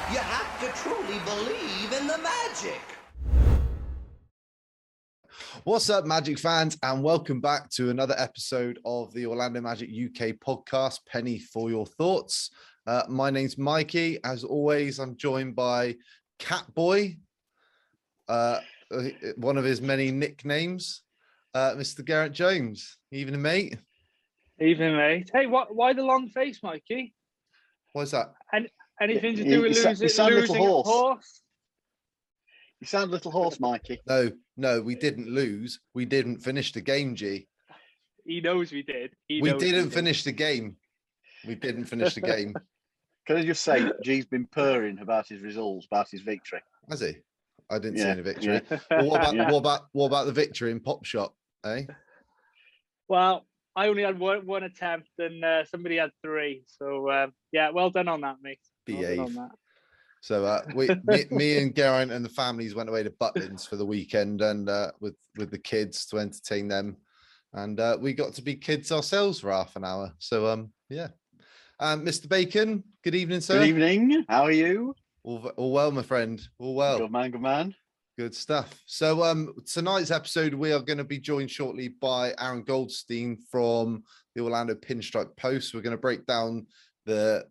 You have to truly believe in the magic. What's up, Magic fans, and welcome back to another episode of the Orlando Magic UK podcast, Penny for Your Thoughts. My name's Mikey. As always, I'm joined by Catboy, one of his many nicknames, Mr. Garrett Jones. Evening, mate. Evening, mate. Hey, why the long face, Mikey? What's that? Anything to do with losing a horse? You sound a little hoarse, Mikey. No, we didn't lose. We didn't finish the game, G. He knows we did. We didn't finish the game. We didn't finish the game. Can I just say, G's been purring about his results, about his victory. Has he? I didn't see any victory. Yeah. Well, what about the victory in Pop Shop, eh? Well, I only had one attempt and somebody had three. So, yeah, well done on that, mate. Behave. Well done on that. So me and Geraint and the families went away to Butlins for the weekend and with the kids to entertain them. And we got to be kids ourselves for half an hour. So, yeah. Mr. Bacon, good evening, sir. Good evening. How are you? All well, my friend. All well. Good man, good man. Good stuff. So tonight's episode, we are going to be joined shortly by Aaron Goldstone from the Orlando Pinstriped Post. We're going to break down the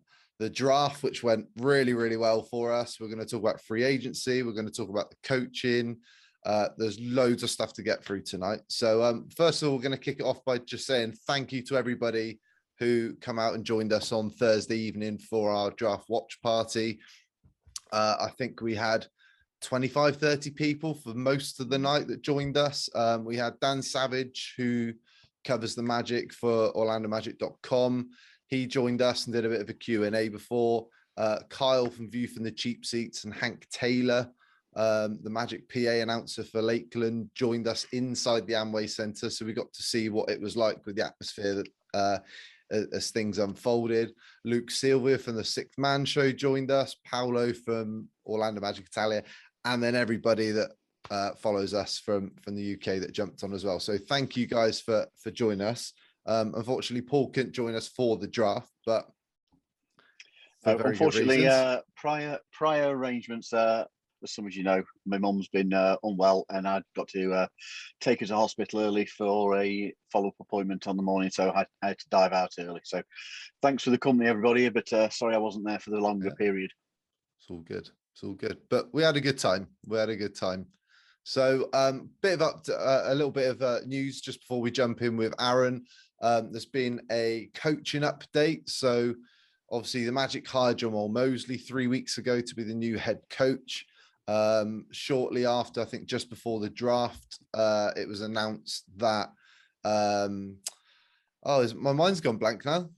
draft, which went really, really well for us. We're going to talk about free agency. We're going to talk about the coaching. There's loads of stuff to get through tonight. So first of all, we're going to kick it off by just saying thank you to everybody who come out and joined us on Thursday evening for our draft watch party. I think we had 25, 30 people for most of the night that joined us. We had Dan Savage, who covers the Magic for OrlandoMagic.com. He joined us and did a bit of a Q&A before. Kyle from View from the Cheap Seats and Hank Taylor, the Magic PA announcer for Lakeland, joined us inside the Amway Centre. So we got to see what it was like with the atmosphere that as things unfolded. Luke Sylvia from the Sixth Man Show joined us. Paolo from Orlando Magic Italia, and then everybody that follows us from the UK that jumped on as well. So thank you guys for joining us. Unfortunately, Paul couldn't join us for the draft, but unfortunately, prior arrangements, as some of you know, my mum's been unwell, and I'd got to take her to hospital early for a follow-up appointment on the morning, so I had to dive out early. So thanks for the company, everybody, but sorry I wasn't there for the longer period. It's all good. It's all good. But we had a good time. So a little bit of news just before we jump in with Aaron. There's been a coaching update. So obviously the Magic hired Jamal Mosley 3 weeks ago to be the new head coach. Shortly after, I think just before the draft, it was announced that my mind's gone blank now.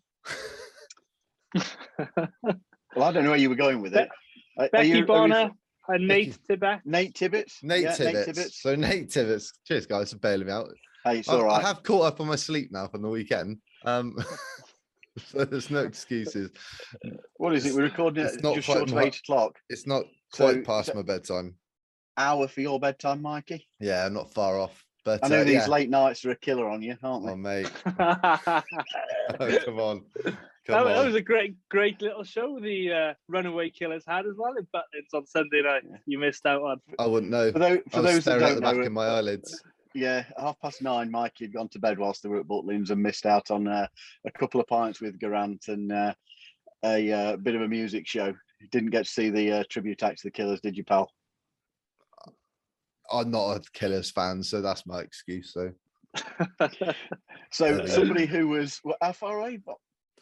Well, I don't know where you were going with it. Becky Bonner and Nate Tibbetts. Nate Tibbetts. Nate Tibbetts. So Nate Tibbetts. Cheers, guys, for bailing me out. Hey, it's all right. I have caught up on my sleep now from the weekend. So there's no excuses. What is it? We're recording it just short of 8 o'clock. It's not quite past my bedtime. Hour for your bedtime, Mikey? Yeah, I'm not far off. But I know these late nights are a killer on you, aren't they? Oh, mate. Come on. That was a great little show the Runaway Killers had as well in Butlins on Sunday night. You missed out on. I wouldn't know. For those that don't the back of my eyelids. Yeah, 9:30, Mikey had gone to bed whilst they were at Butlins and missed out on a couple of pints with Geraint and a bit of a music show. Didn't get to see the tribute act to the Killers, did you, pal? I'm not a Killers fan, so that's my excuse. So somebody who was how far away? What,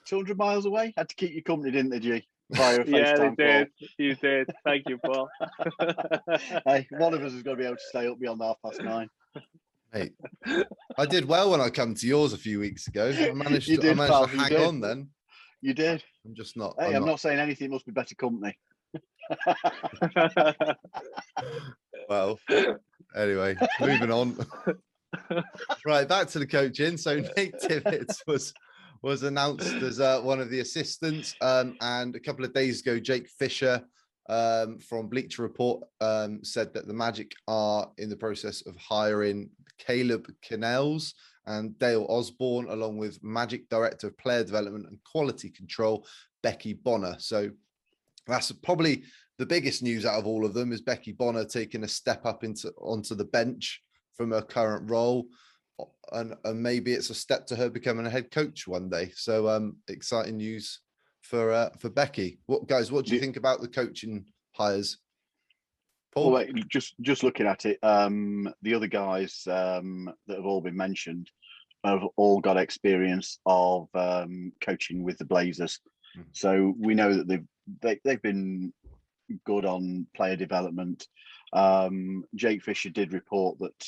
200 miles away? Had to keep you company, didn't they, G? Via a FaceTime they did. call. You did. Thank you, Paul. Hey, one of us has got to be able to stay up beyond 9:30. Mate, I did well when I come to yours a few weeks ago. I managed to hang on then. You did. I'm just not. Hey, I'm not saying anything. It must be better company. Well, anyway, moving on. Right, back to the coaching. So Nate Tibbetts was announced as one of the assistants, and a couple of days ago, Jake Fisher from Bleacher Report said that the Magic are in the process of hiring Caleb Cannells and Dale Osborne, along with Magic Director of Player Development and Quality Control, Becky Bonner. So That's probably the biggest news out of all of them, is Becky Bonner taking a step up onto the bench from her current role. And maybe it's a step to her becoming a head coach one day. So exciting news for Becky. What do you think about the coaching hires, Paul? Well, just looking at it, the other guys that have all been mentioned have all got experience of coaching with the Blazers. So we know that they've been good on player development. Jake Fisher did report that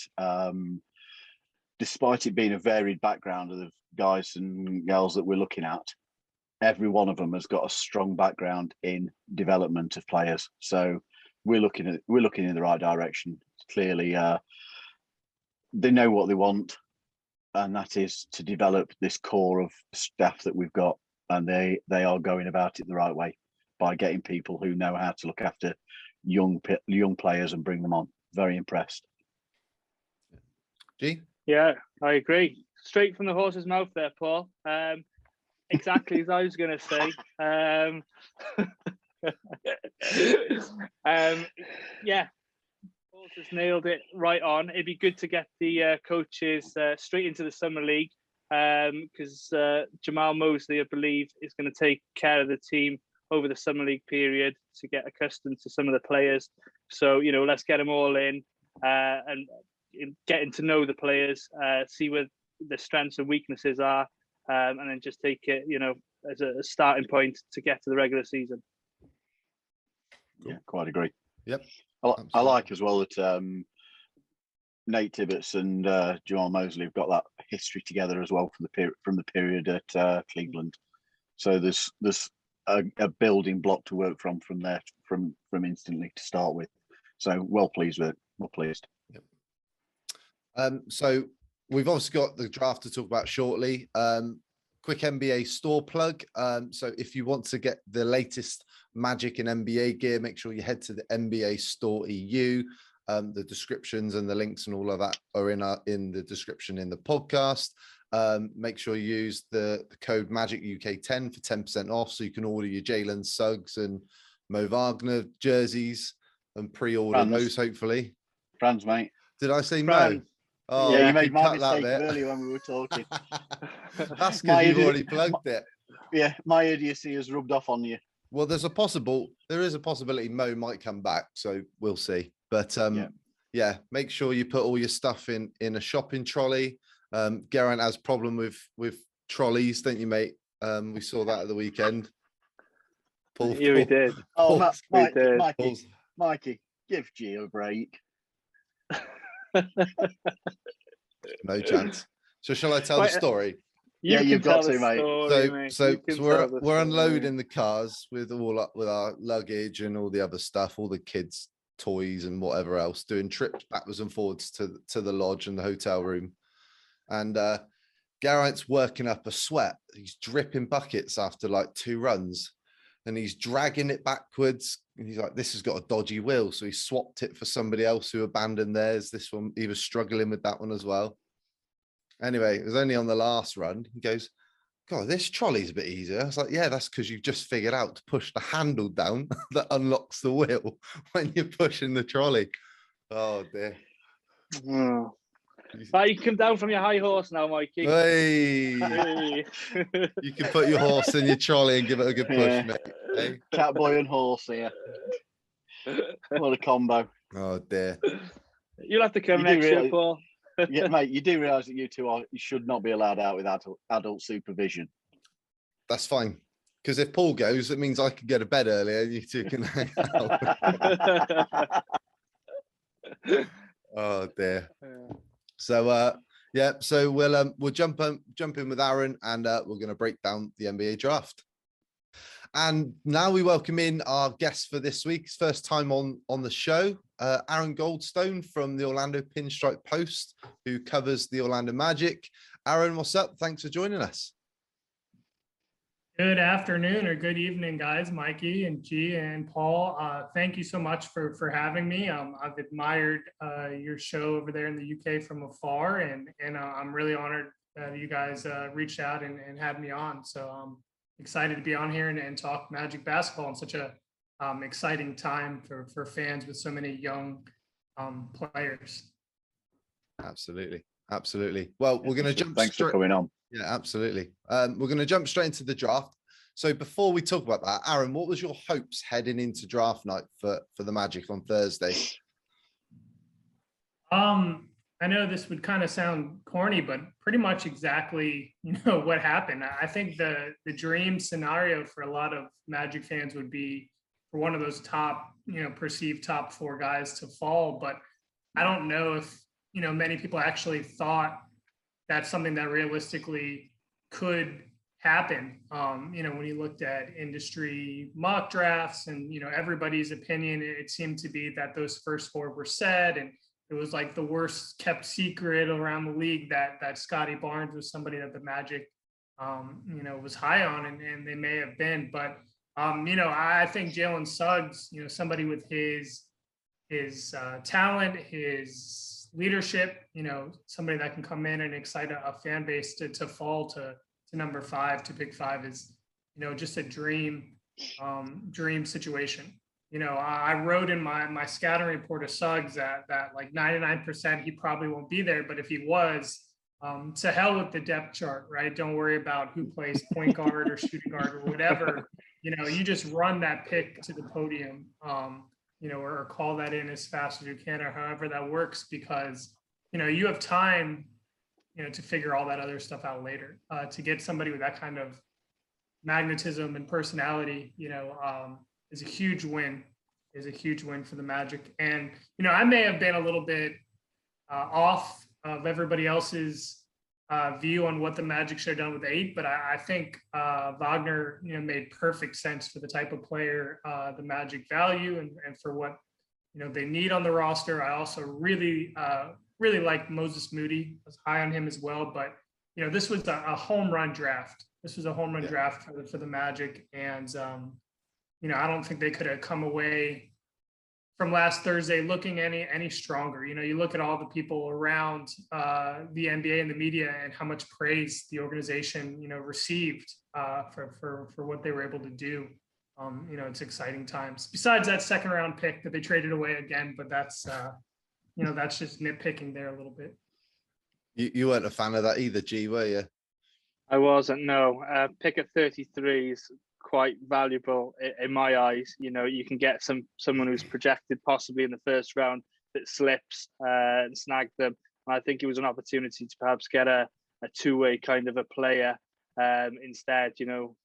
despite it being a varied background of the guys and girls that we're looking at, every one of them has got a strong background in development of players. So we're looking in the right direction. Clearly, they know what they want, and that is to develop this core of staff that we've got, and they are going about it the right way by getting people who know how to look after young players and bring them on. Very impressed. G? Yeah, I agree. Straight from the horse's mouth there, Paul. Exactly as I was going to say. Yeah, Paul just nailed it right on. It'd be good to get the coaches straight into the summer league, because Jamal Mosley, I believe, is going to take care of the team over the summer league period to get accustomed to some of the players. So, let's get them all in and getting to know the players, see where the strengths and weaknesses are, and then just take it, as a starting point to get to the regular season. Yeah, quite agree. Yep. I like as well that Nate Tibbetts and Jamal Mosley have got that history together as well from the period at Cleveland. So there's a building block to work from there from instantly to start with. So well pleased with it. Well pleased. Yep. So we've obviously got the draft to talk about shortly. Quick NBA store plug. So if you want to get the latest Magic and NBA gear, make sure you head to the NBA Store EU. The descriptions and the links and all of that are in the description in the podcast. Make sure you use the code Magic UK 10 for 10% off, so you can order your Jalen, Suggs, and Mo Wagner jerseys and pre-order those. Hopefully, Franz, mate. Did I say Franz. Mo? Oh, yeah, you made my mistake earlier when we were talking. That's because you've already plugged it. Yeah, my idiocy has rubbed off on you. Well, there is a possibility Mo might come back, so we'll see. But yeah, make sure you put all your stuff in a shopping trolley. Geraint has problem with trolleys, don't you, mate? We saw that at the weekend. We did. Mikey, give G a break. No chance. So shall I tell the story? You've got to, mate. So we're unloading the cars with our luggage and all the other stuff, all the kids' toys and whatever else, doing trips backwards and forwards to the lodge and the hotel room. And Geraint's working up a sweat. He's dripping buckets after like 2 runs, and he's dragging it backwards. And he's like, this has got a dodgy wheel. So he swapped it for somebody else who abandoned theirs. This one, he was struggling with that one as well. Anyway, it was only on the last run. He goes, God, this trolley's a bit easier. I was like, yeah, that's because you've just figured out to push the handle down that unlocks the wheel when you're pushing the trolley. Oh, dear. Oh. Right, you can come down from your high horse now, Mikey. Hey. You can put your horse in your trolley and give it a good push, mate. Hey? Catboy and horse here. What a combo. Oh, dear. You'll have to come next year, Paul. Yeah, mate, you do realise that you should not be allowed out with adult supervision. That's fine. Because if Paul goes, it means I can go to bed earlier and you two can hang out. Oh, dear. Yeah. So so we'll jump in with Aaron, and we're going to break down the NBA draft. And now we welcome in our guest for this week's first time on the show, Aaron Goldstone from the Orlando Pinstriped Post, who covers the Orlando Magic. Aaron, what's up? Thanks for joining us. Good afternoon or good evening, guys. Mikey and G and Paul, thank you so much for having me. I've admired your show over there in the UK from afar, and I'm really honored that you guys reached out and had me on. So I'm excited to be on here and talk Magic basketball on such a exciting time for fans with so many young players. Absolutely. Absolutely. Well, we're going to jump Thanks for coming on. Yeah, absolutely. We're going to jump straight into the draft. So before we talk about that, Aaron, what was your hopes heading into draft night for the Magic on Thursday? I know this would kind of sound corny, but pretty much exactly, what happened. I think the dream scenario for a lot of Magic fans would be for one of those top, perceived top 4 guys to fall. But I don't know if, many people actually thought that's something that realistically could happen. When you looked at industry mock drafts and, everybody's opinion, it seemed to be that those first 4 were set, and it was like the worst kept secret around the league that Scotty Barnes was somebody that the Magic, was high on, and they may have been. But, I think Jalen Suggs, somebody with his talent, his leadership, somebody that can come in and excite a fan base to fall to number 5, to pick 5 is, just a dream situation. I wrote in my scouting report of Suggs that like 99% he probably won't be there, but if he was, to hell with the depth chart, right? Don't worry about who plays point guard or shooting guard or whatever. You just run that pick to the podium, or call that in as fast as you can, or however that works, because you have time, to figure all that other stuff out later. To get somebody with that kind of magnetism and personality, is a huge win. For the Magic. And, I may have been a little bit off of everybody else's view on what the Magic should have done with 8, but I think Wagner, made perfect sense for the type of player the Magic value and for what, they need on the roster. I also really like Moses Moody. I was high on him as well, but, this was a home run draft. This was a home run draft for the Magic. And, I don't think they could have come away from last Thursday looking any stronger. You look at all the people around the NBA and the media and how much praise the organization, received for what they were able to do. It's exciting times. Besides that second round pick that they traded away again, but that's that's just nitpicking there a little bit. You weren't a fan of that either, G, were you? I wasn't. No, pick at 33 is quite valuable in my eyes. You can get someone who's projected possibly in the first round that slips and snag them. And I think it was an opportunity to perhaps get a two-way kind of a player. Instead,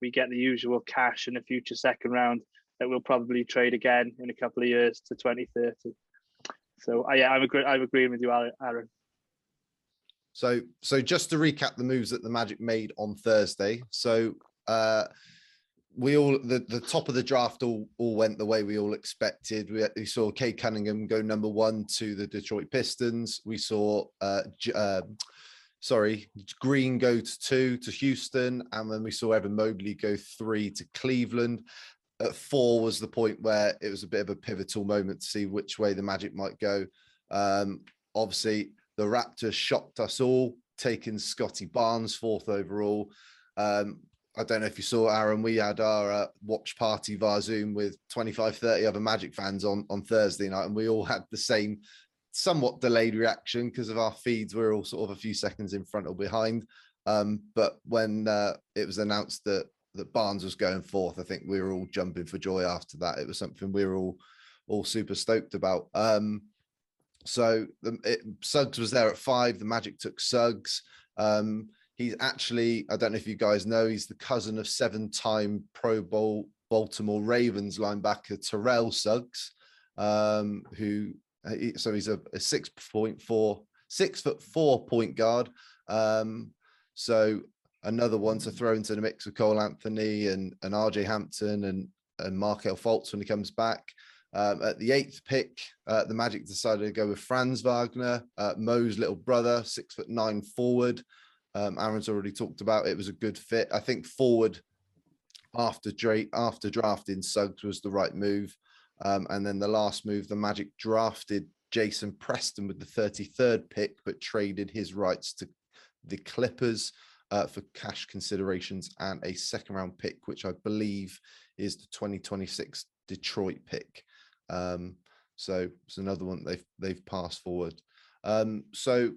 we get the usual cash in a future second round that we'll probably trade again in a couple of years to 2030. So I'm agreeing with you, Aaron. So just to recap the moves that the Magic made on Thursday. So we all the top of the draft all went the way we all expected. We saw Cade Cunningham go number 1 to the Detroit Pistons. We saw Green go to 2 to Houston, and then we saw Evan Mobley go 3 to Cleveland. At 4 was the point where it was a bit of a pivotal moment to see which way the Magic might go. Obviously, the Raptors shocked us all, taking Scotty Barnes 4th overall. I don't know if you saw, Aaron, we had our watch party via Zoom with 25, 30 other Magic fans on Thursday night, and we all had the same somewhat delayed reaction because of our feeds. We're all sort of a few seconds in front or behind. But when it was announced that Barnes was going 4th, I think we were all jumping for joy after that. It was something we were all super stoked about. So Suggs was there at 5. The Magic took Suggs. He's actually, I don't know if you guys know, he's the cousin of 7-time Pro Bowl Baltimore Ravens linebacker Terrell Suggs, so he's a 6'4" point guard. So another one to throw into the mix of Cole Anthony and RJ Hampton and Markelle Fultz when he comes back. At the 8th pick, the Magic decided to go with Franz Wagner, Mo's little brother, 6'9" forward. Aaron's already talked about it. It was a good fit. I think forward after drafting Suggs was the right move. And then the last move, the Magic drafted Jason Preston with the 33rd pick, but traded his rights to the Clippers for cash considerations and a second round pick, which I believe is the 2026 Detroit pick. So it's another one they've passed forward. So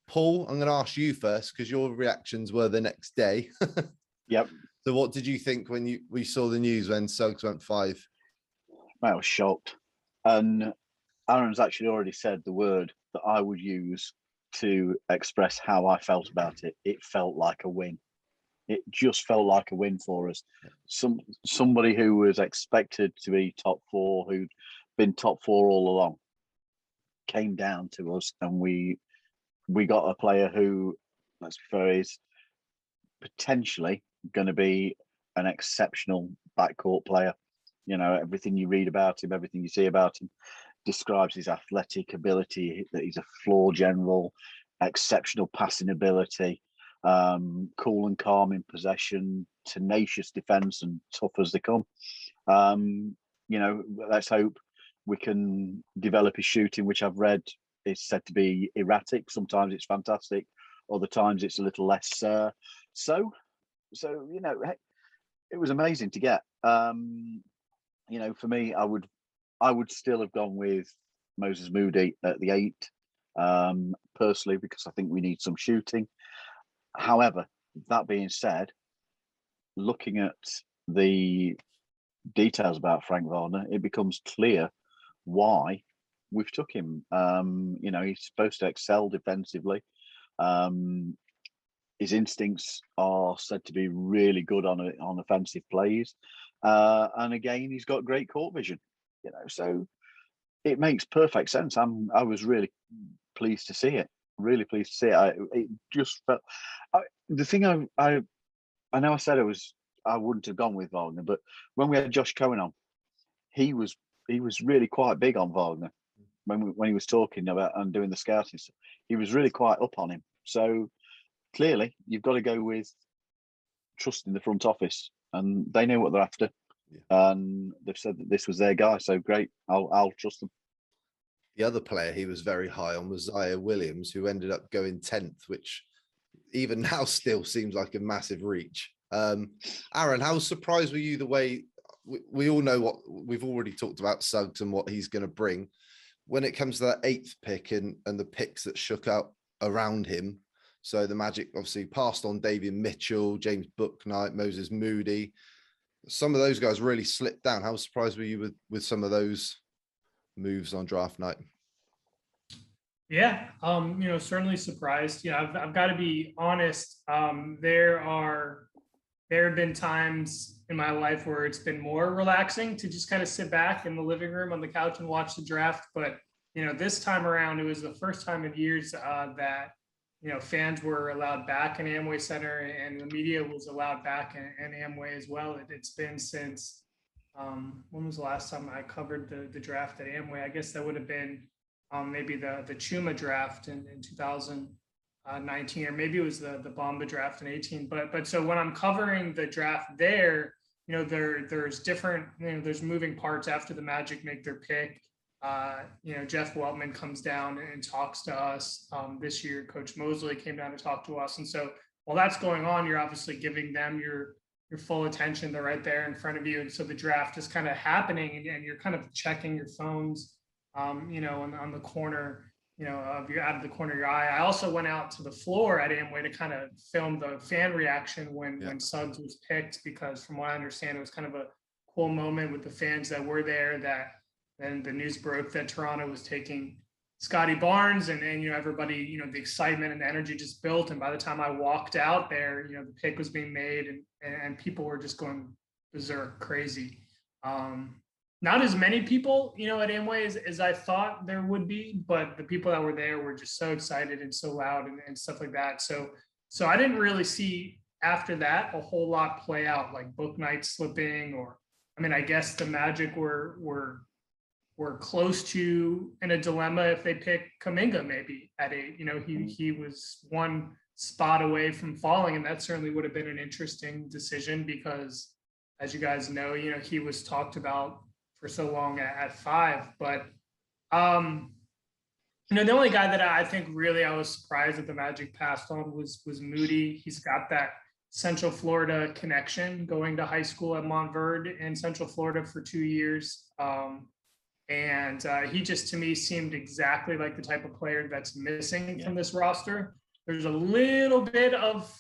Paul, I'm going to ask you first because your reactions were the next day. Yep. So what did you think when we saw the news when Suggs went 5? I was shocked. And Aaron's actually already said the word that I would use to express how I felt about it. It felt like a win. It just felt like a win for us. Somebody who was expected to be top 4, who'd been top 4 all along, came down to us, and we got a player who, let's be fair, is potentially going to be an exceptional backcourt player. You know, everything you read about him, everything you see about him, describes his athletic ability, that he's a floor general, exceptional passing ability, cool and calm in possession, tenacious defense, and tough as they come. You know, let's hope we can develop his shooting, which I've read is said to be erratic. Sometimes it's fantastic, other times it's a little less so. You know, it was amazing to get. You know, for me, I would still have gone with Moses Moody at the 8, personally, because I think we need some shooting. However, that being said, looking at the details about Frank Wagner, it becomes clear why we've took him. You know, he's supposed to excel defensively. His instincts are said to be really good on offensive plays. And again, he's got great court vision, you know, so it makes perfect sense. I was really pleased to see it. Really pleased to see it. It just felt the thing. I know I said I wouldn't have gone with Wagner, but when we had Josh Cohen on, he was really quite big on Wagner when he was talking about and doing the scouting. He was really quite up on him. So clearly, you've got to go with trusting the front office, and they know what they're after. Yeah. And they've said that this was their guy, so great. I'll trust them. The other player he was very high on was Ziaire Williams, who ended up going 10th, which even now still seems like a massive reach. Aaron, how surprised were you the way we all know what we've already talked about Suggs and what he's going to bring when it comes to that 8th pick and the picks that shook out around him? So the Magic obviously passed on Davion Mitchell, James Bouknight, Moses Moody. Some of those guys really slipped down. How surprised were you with some of those moves on draft night? Yeah, you know, certainly surprised. You know, I've got to be honest. There have been times in my life where it's been more relaxing to just kind of sit back in the living room on the couch and watch the draft. But, you know, this time around, it was the first time in years that, you know, fans were allowed back in Amway Center and the media was allowed back in Amway as well. It's been since, when was the last time I covered the draft at Amway? I guess that would have been maybe the Chuma draft in 2019, or maybe it was the Bamba draft in 18. But so when I'm covering the draft there, you know, there's different, you know, there's moving parts after the Magic make their pick. You know, Jeff Weltman comes down and talks to us. This year, Coach Mosley came down to talk to us. And so while that's going on, you're obviously giving them your full attention. They're right there in front of you. And so the draft is kind of happening and you're kind of checking your phones, you know, on the corner, you know, out of the corner of your eye. I also went out to the floor at Amway to kind of film the fan reaction when Suggs was picked, because from what I understand, it was kind of a cool moment with the fans that were there, that then the news broke that Toronto was taking Scotty Barnes, and you know, everybody, you know, the excitement and the energy just built. And by the time I walked out there, you know, the pick was being made and people were just going berserk, crazy. Not as many people, you know, at Amway as I thought there would be, but the people that were there were just so excited and so loud and stuff like that. So I didn't really see after that a whole lot play out, like Bouknight slipping, or, I mean, I guess the Magic were close to in a dilemma if they pick Kuminga maybe at 8. You know, he was one spot away from falling, and that certainly would have been an interesting decision because, as you guys know, you know, he was talked about for so long at 5. But you know, the only guy that I think really I was surprised that the Magic passed on was Moody. He's got that Central Florida connection, going to high school at Montverde in Central Florida for 2 years. And he just, to me, seemed exactly like the type of player that's missing from this roster. There's a little bit of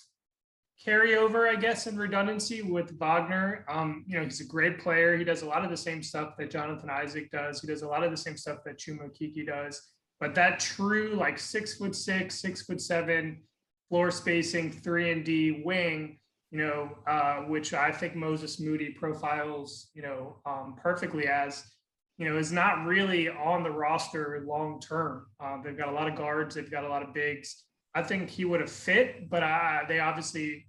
carryover, I guess, and redundancy with Wagner. He's a great player. He does a lot of the same stuff that Jonathan Isaac does. He does a lot of the same stuff that Chuma Kiki does. But that true, like 6'6", 6'7", floor spacing, 3-and-D wing, which I think Moses Moody profiles, perfectly as, is not really on the roster long term. They've got a lot of guards. They've got a lot of bigs. I think he would have fit, but they obviously,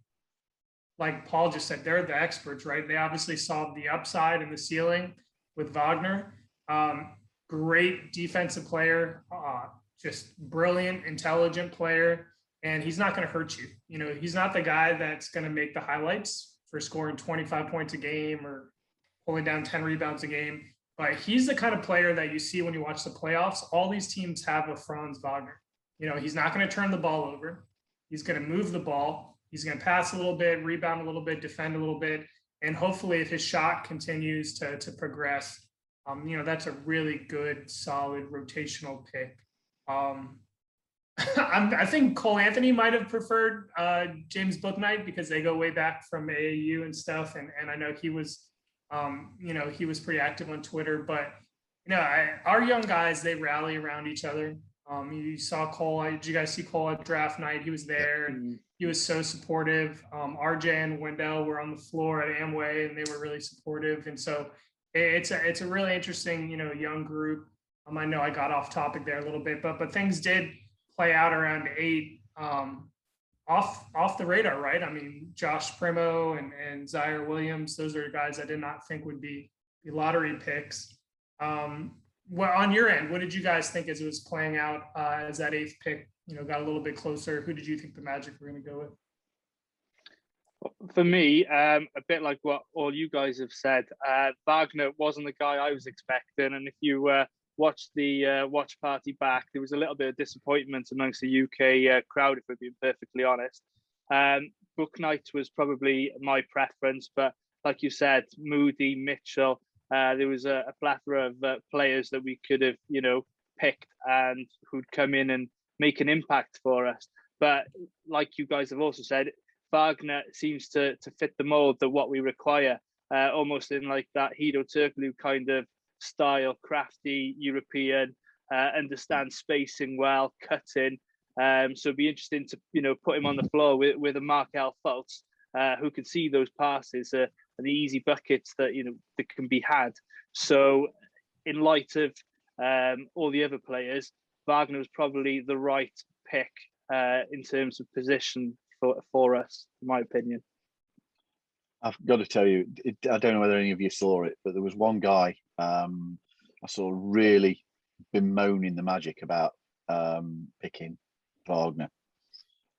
like Paul just said, they're the experts, right? They obviously saw the upside and the ceiling with Wagner. Great defensive player, just brilliant, intelligent player. And he's not going to hurt you. He's not the guy that's going to make the highlights for scoring 25 points a game or pulling down 10 rebounds a game. But he's the kind of player that you see when you watch the playoffs. All these teams have a Franz Wagner. He's not going to turn the ball over. He's going to move the ball. He's going to pass a little bit, rebound a little bit, defend a little bit. And hopefully if his shot continues to progress, that's a really good, solid rotational pick. I think Cole Anthony might have preferred James Bouknight because they go way back from AAU and stuff. And I know he was, he was pretty active on Twitter. But, our young guys, they rally around each other. You saw Cole. Did you guys see Cole at draft night? He was there. And he was so supportive. RJ and Wendell were on the floor at Amway, and they were really supportive. And so it's a really interesting, young group. I know I got off topic there a little bit, but things did play out around 8 off the radar, right? I mean, Josh Primo and Zaire Williams, those are guys I did not think would be lottery picks. Well, on your end, what did you guys think as it was playing out as that 8th pick, got a little bit closer? Who did you think the Magic were going to go with? For me, a bit like what all you guys have said, Wagner wasn't the guy I was expecting. And if you watch the watch party back, there was a little bit of disappointment amongst the UK crowd, if we're being perfectly honest. Bouknight was probably my preference, but like you said, Moody, Mitchell, there was a plethora of players that we could have, picked and who'd come in and make an impact for us. But like you guys have also said, Wagner seems to fit the mold of what we require, almost in like that Hedo Turkoglu kind of style, crafty European, understands spacing well, cutting. So it'd be interesting to put him on the floor with a Markel Fultz, who can see those passes, the easy buckets that that can be had. So in light of all the other players, Wagner was probably the right pick in terms of position for us, in my opinion. I've got to tell you, I don't know whether any of you saw it, but there was one guy I saw really bemoaning the Magic about picking Wagner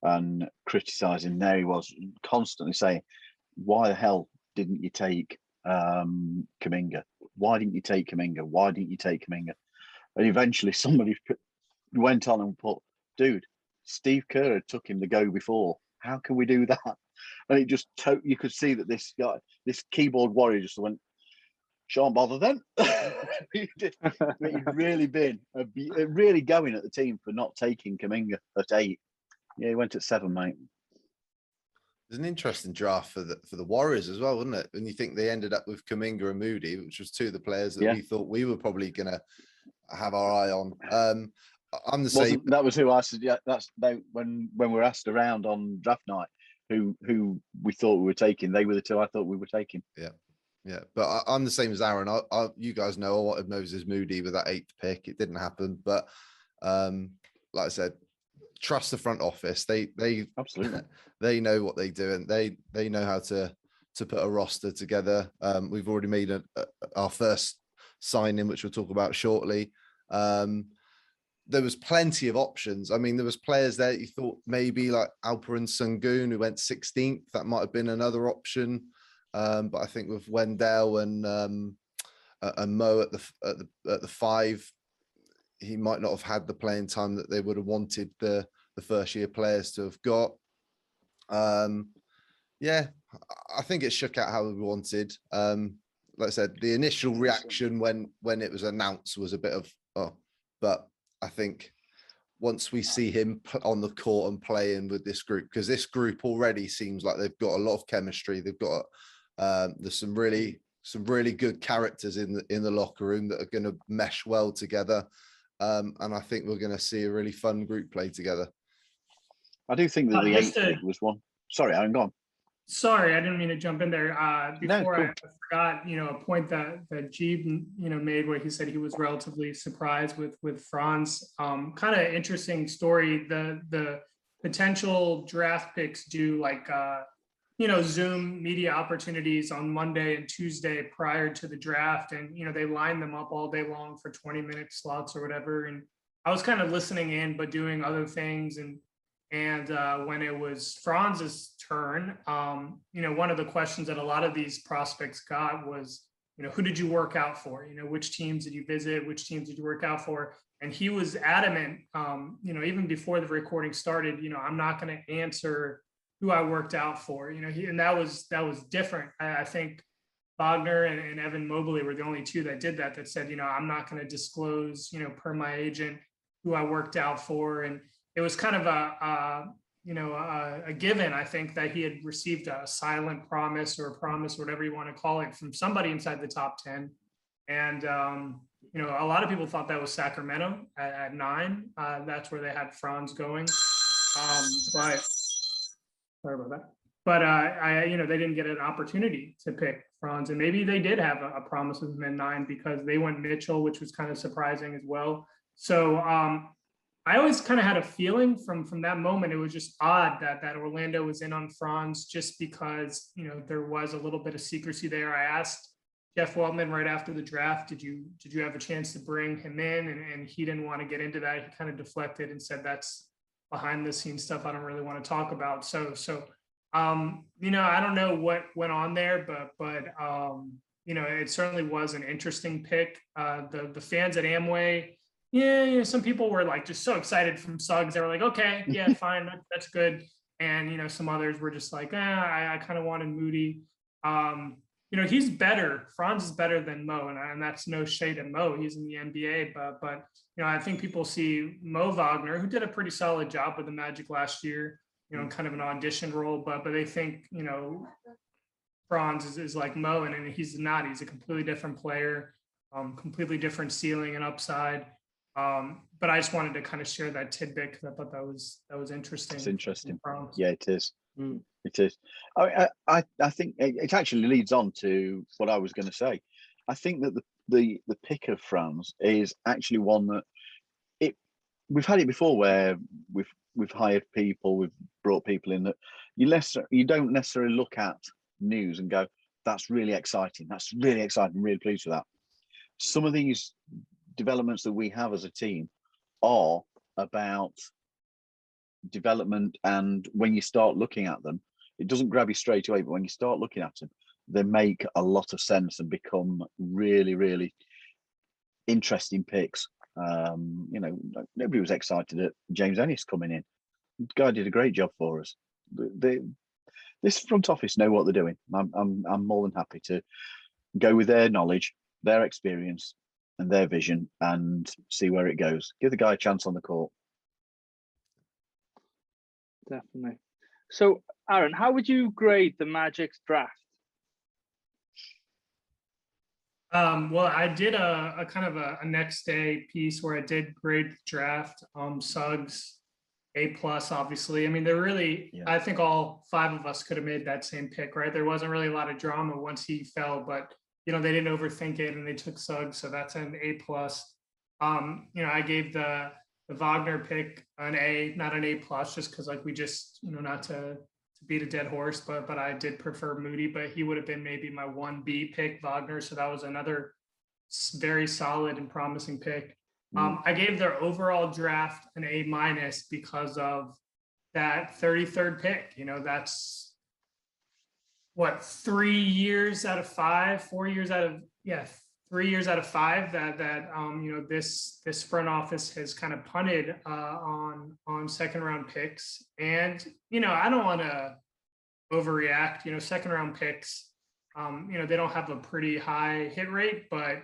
and criticising. There he was constantly saying, why the hell didn't you take Kuminga? Why didn't you take Kuminga? Why didn't you take Kuminga? And eventually somebody went on and put, dude, Steve Kerr had took him to go before. How can we do that? And it just, you could see that this guy, this keyboard warrior just went, shan't bother then. He'd really been really going at the team for not taking Kuminga at 8. Yeah, he went at 7, mate. It's an interesting draft for the Warriors as well, wasn't it? And you think they ended up with Kuminga and Moody, which was 2 of the players that we thought we were probably going to have our eye on. I'm the same. That was who I said. Yeah, that's when we were asked around on draft night who we thought we were taking. They were the 2 I thought we were taking. Yeah. But I'm the same as Aaron. You guys know I wanted Moses Moody with that 8th pick. It didn't happen, but like I said, trust the front office. They absolutely they know what they do, and they know how to put a roster together. We've already made our first signing, which we'll talk about shortly. There was plenty of options. I mean, there was players there that you thought maybe like Alperen Sengun, who went 16th. That might have been another option. But I think with Wendell and Mo at the 5, he might not have had the playing time that they would have wanted the first year players to have got. Yeah, I think it shook out how we wanted. Like I said, the initial reaction when it was announced was a bit of, oh, but I think once we see him put on the court and playing with this group, because this group already seems like they've got a lot of chemistry. They've got there's some really good characters in the locker room that are going to mesh well together. And I think we're going to see a really fun group play together. I do think that the eighth pick was one. Sorry, Aaron, go on. Sorry, I didn't mean to jump in there. Before cool. I forgot, a point that Jeeb, made where he said he was relatively surprised with Franz. Kind of interesting story. The potential draft picks do like Zoom media opportunities on Monday and Tuesday prior to the draft, and they line them up all day long for 20-minute slots or whatever. And I was kind of listening in, but doing other things. And when it was Franz's turn, one of the questions that a lot of these prospects got was, who did you work out for? Which teams did you visit? Which teams did you work out for? And he was adamant, even before the recording started, I'm not going to answer who I worked out for. And that was different. I think Wagner and Evan Mobley were the only two that did that said, I'm not going to disclose, per my agent, who I worked out for. And it was kind of a given, I think, that he had received a silent promise or a promise, whatever you want to call it, from somebody inside the top 10. And, a lot of people thought that was Sacramento at 9. That's where they had Franz going. But sorry about that. But, they didn't get an opportunity to pick Franz. And maybe they did have a promise with him at 9 because they went Mitchell, which was kind of surprising as well. So, I always kind of had a feeling from that moment. It was just odd that Orlando was in on Franz just because, there was a little bit of secrecy there. I asked Jeff Weltman right after the draft, did you have a chance to bring him in? And he didn't want to get into that. He kind of deflected and said, that's behind the scenes stuff I don't really want to talk about. So I don't know what went on there, but it certainly was an interesting pick. The fans at Amway, some people were like just so excited from Suggs. They were like, okay, yeah, fine, that's good. And some others were just like, I kind of wanted Moody. He's better. Franz is better than Mo, and that's no shade at Mo. He's in the NBA, but I think people see Mo Wagner, who did a pretty solid job with the Magic last year, in kind of an audition role, but they think Franz is like Mo, and he's not. He's a completely different player, completely different ceiling and upside. But I just wanted to kind of share that tidbit because I thought that was interesting. It's interesting. Franz. Yeah, it is. It is. I think it actually leads on to what I was going to say. I think that the pick of Franz is actually one that we've had it before where we've hired people, we've brought people in that you don't necessarily look at news and go, that's really exciting. That's really exciting. I'm really pleased with that. Some of these developments that we have as a team are about development, and when you start looking at them, it doesn't grab you straight away, but when you start looking at them, they make a lot of sense and become really, really interesting picks. Nobody was excited at James Ennis coming in. The guy did a great job for us. This front office know what they're doing. I'm more than happy to go with their knowledge, their experience, and their vision, and see where it goes. Give the guy a chance on the court. Definitely. So, Aaron, how would you grade the Magic's draft? Well, I did a kind of a next day piece where I did grade the draft. Suggs, A+, obviously. I mean, they're really, I think all 5 of us could have made that same pick, right? There wasn't really a lot of drama once he fell, but they didn't overthink it and they took Suggs, so that's an A+. I gave the Wagner pick an A, not an A+, just because we just, not to beat a dead horse, but I did prefer Moody, but he would have been maybe my 1B pick, Wagner. So that was another very solid and promising pick. I gave their overall draft an A- because of that 33rd pick. That's what, 3 years out of 5, 4 years out of 3 years out of 5 that this front office has kind of punted on second round picks. And I don't want to overreact. Second round picks, they don't have a pretty high hit rate, but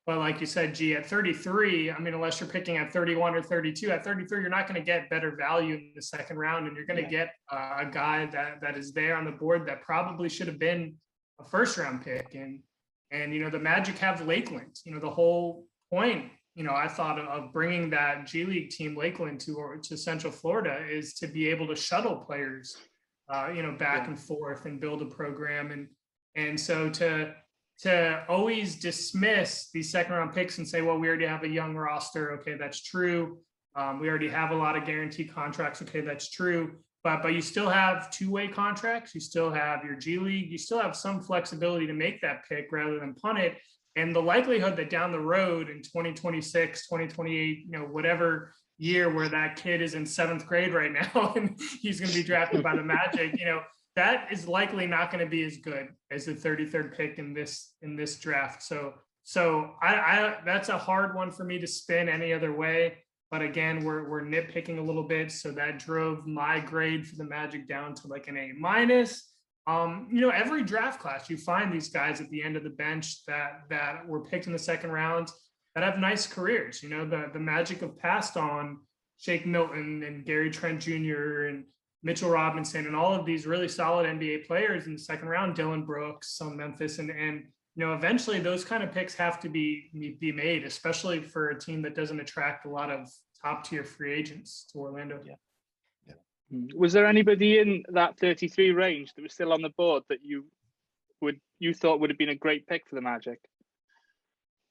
like you said, G, at 33, unless you're picking at 31 or 32, at 33, you're not going to get better value in the second round, and you're going to get a guy that is there on the board that probably should have been a first round pick. And the Magic have Lakeland. The whole point, I thought of bringing that G League team Lakeland to Central Florida is to be able to shuttle players, back and forth and build a program. And so to always dismiss these second round picks and say, well, we already have a young roster. Okay, that's true. We already have a lot of guaranteed contracts. Okay, that's true. But you still have two-way contracts. You still have your G League. You still have some flexibility to make that pick rather than punt it. And the likelihood that down the road in 2026, 2028, whatever year where that kid is in 7th grade right now and he's going to be drafted by the Magic, that is likely not going to be as good as the 33rd pick in this draft. So I that's a hard one for me to spin any other way. But again, we're nitpicking a little bit, so that drove my grade for the Magic down to like an A-. Every draft class you find these guys at the end of the bench that were picked in the second round that have nice careers. The Magic have passed on Shake Milton and Gary Trent Jr. and Mitchell Robinson and all of these really solid NBA players in the second round, Dylan Brooks on Memphis. And eventually those kind of picks have to be made, especially for a team that doesn't attract a lot of top tier free agents to Orlando. Yeah. Was there anybody in that 33 range that was still on the board that you thought would have been a great pick for the Magic?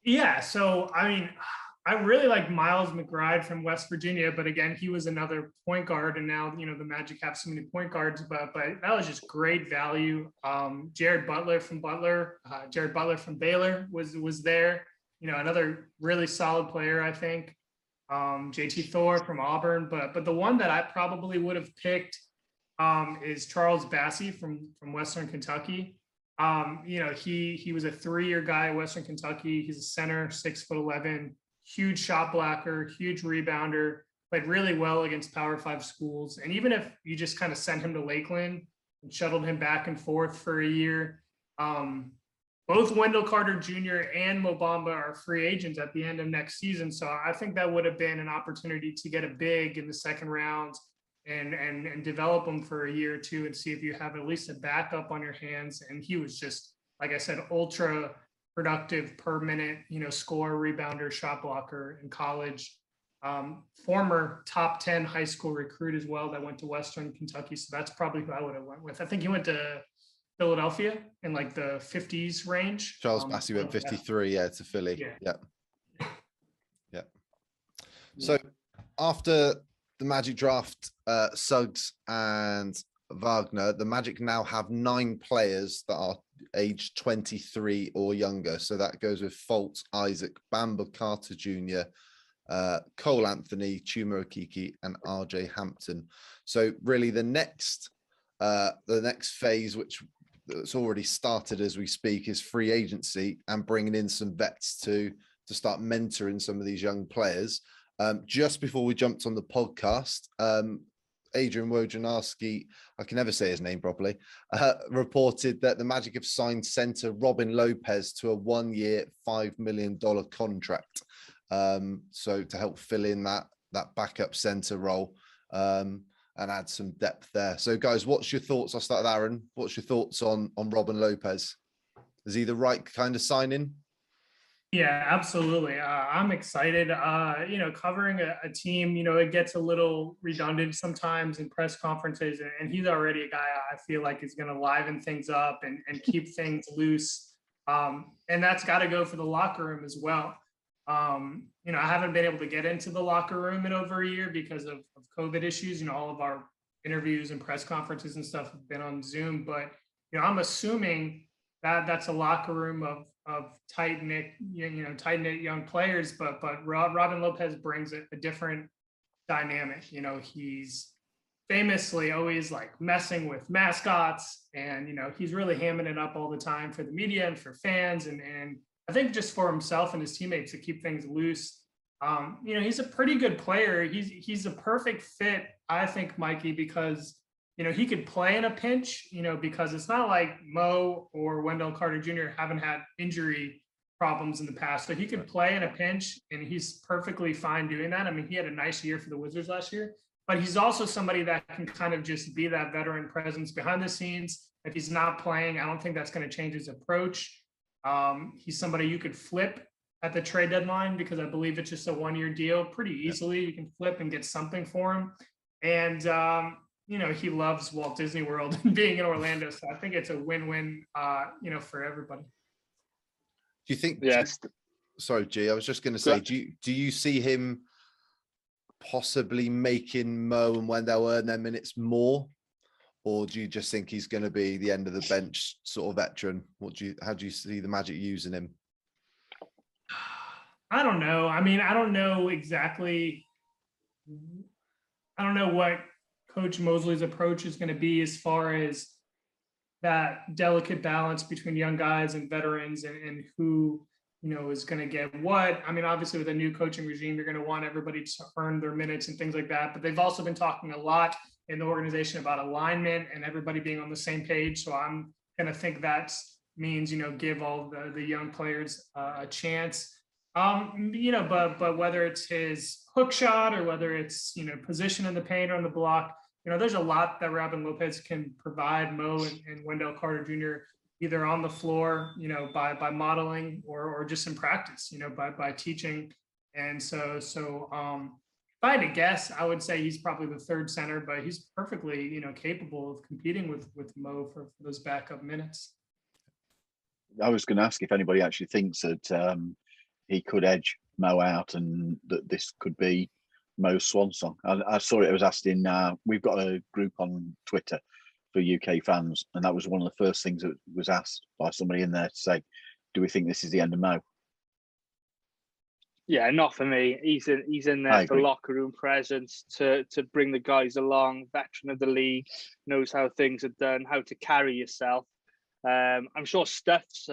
Yeah. So, I really like Miles McBride from West Virginia, but again, he was another point guard, and now, the Magic have so many point guards, but that was just great value. Jared Butler from Baylor was there, another really solid player, I think. JT Thor from Auburn, but the one that I probably would have picked is Charles Bassey from Western Kentucky. He was a 3-year guy at Western Kentucky. He's a center, 6'11", huge shot blocker, huge rebounder, played really well against Power 5 schools. And even if you just kind of sent him to Lakeland and shuttled him back and forth for a year, both Wendell Carter Jr. and Mo Bamba are free agents at the end of next season. So I think that would have been an opportunity to get a big in the second round and develop them for a year or two and see if you have at least a backup on your hands. And he was just, like I said, ultra productive per minute, scorer, rebounder, shot blocker in college. Former top 10 high school recruit as well that went to Western Kentucky. So that's probably who I would have went with. I think he went to Philadelphia in like the 50s range. Charles Bassey went 53, to Philly. Yeah. So after the Magic draft Suggs and Wagner, the Magic now have 9 players that are aged 23 or younger. So that goes with Fultz, Isaac, Bamba Carter Jr., Cole Anthony, Chuma Okeke, and RJ Hampton. So really the next phase, which it's already started as we speak, is free agency and bringing in some vets to start mentoring some of these young players. Just before we jumped on the podcast, Adrian Wojnarowski, I can never say his name properly, reported that the Magic have signed center Robin Lopez to a 1-year, $5 million contract. So to help fill in that backup center role and add some depth there. So guys, what's your thoughts? I'll start with Aaron. What's your thoughts on Robin Lopez? Is he the right kind of signing? Yeah, absolutely. I'm excited. Covering a team, it gets a little redundant sometimes in press conferences, and he's already a guy I feel like is going to liven things up and keep things loose. And that's got to go for the locker room as well. I haven't been able to get into the locker room in over a year because of COVID issues. All of our interviews and press conferences and stuff have been on Zoom, but, I'm assuming that that's a locker room of tight-knit young players, but Robin Lopez brings a different dynamic. He's famously always like messing with mascots, and, he's really hamming it up all the time for the media and for fans. And I think just for himself and his teammates to keep things loose. He's a pretty good player. He's a perfect fit, I think, Mikey, because he could play in a pinch, because it's not like Mo or Wendell Carter Jr. haven't had injury problems in the past. So he could play in a pinch, and he's perfectly fine doing that. I mean, he had a nice year for the Wizards last year, but he's also somebody that can kind of just be that veteran presence behind the scenes. If he's not playing, I don't think that's going to change his approach. He's somebody you could flip at the trade deadline, because I believe it's just a 1-year deal pretty easily. You can flip and get something for him. And, he loves Walt Disney World and being in Orlando. So I think it's a win-win, for everybody. Do you think? Yes. Sorry, G. I was just going to say, do you see him possibly making Mo and Wendell earn their minutes more, or do you just think he's going to be the end of the bench sort of veteran? How do you see the Magic using him? I don't know. I mean, I don't know exactly. I don't know what Coach Mosley's approach is going to be as far as that delicate balance between young guys and veterans, and who, is going to get what. I mean, obviously with a new coaching regime, you're going to want everybody to earn their minutes and things like that. But they've also been talking a lot in the organization about alignment and everybody being on the same page. So I'm going to think that means, give all the young players a chance. But whether it's his hook shot or whether it's, position in the paint or on the block, there's a lot that Robin Lopez can provide Mo and Wendell Carter Jr. either on the floor, by modeling or just in practice, by teaching. And so if I had to guess, I would say he's probably the third center, but he's perfectly, capable of competing with Mo for those backup minutes. I was going to ask if anybody actually thinks that he could edge Mo out and that this could be Mo's swan song. I saw it was asked in, we've got a group on Twitter for UK fans, and that was one of the first things that was asked by somebody in there to say, do we think this is the end of Mo? Yeah, not for me. He's in there for locker room presence, to bring the guys along, veteran of the league, knows how things are done, how to carry yourself. I'm sure Stuff's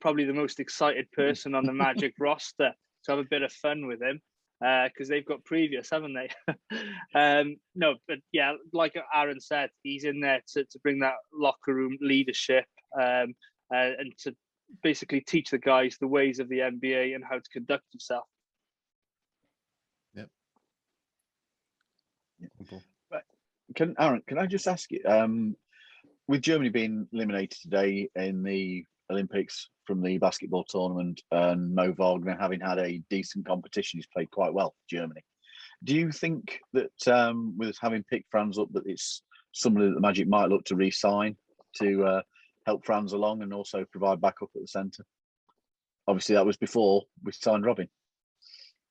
probably the most excited person on the Magic roster to have a bit of fun with him, because they've got previous, haven't they? No, but yeah, like Aaron said, he's in there to bring that locker room leadership, and to basically teach the guys the ways of the NBA and how to conduct himself. Yep. Aaron, can I just ask you, with Germany being eliminated today in the Olympics from the basketball tournament, and Mo Wagner having had a decent competition, he's played quite well for Germany. Do you think that with having picked Franz up, that it's somebody that the Magic might look to re-sign to help Franz along and also provide backup at the centre? Obviously, that was before we signed Robin.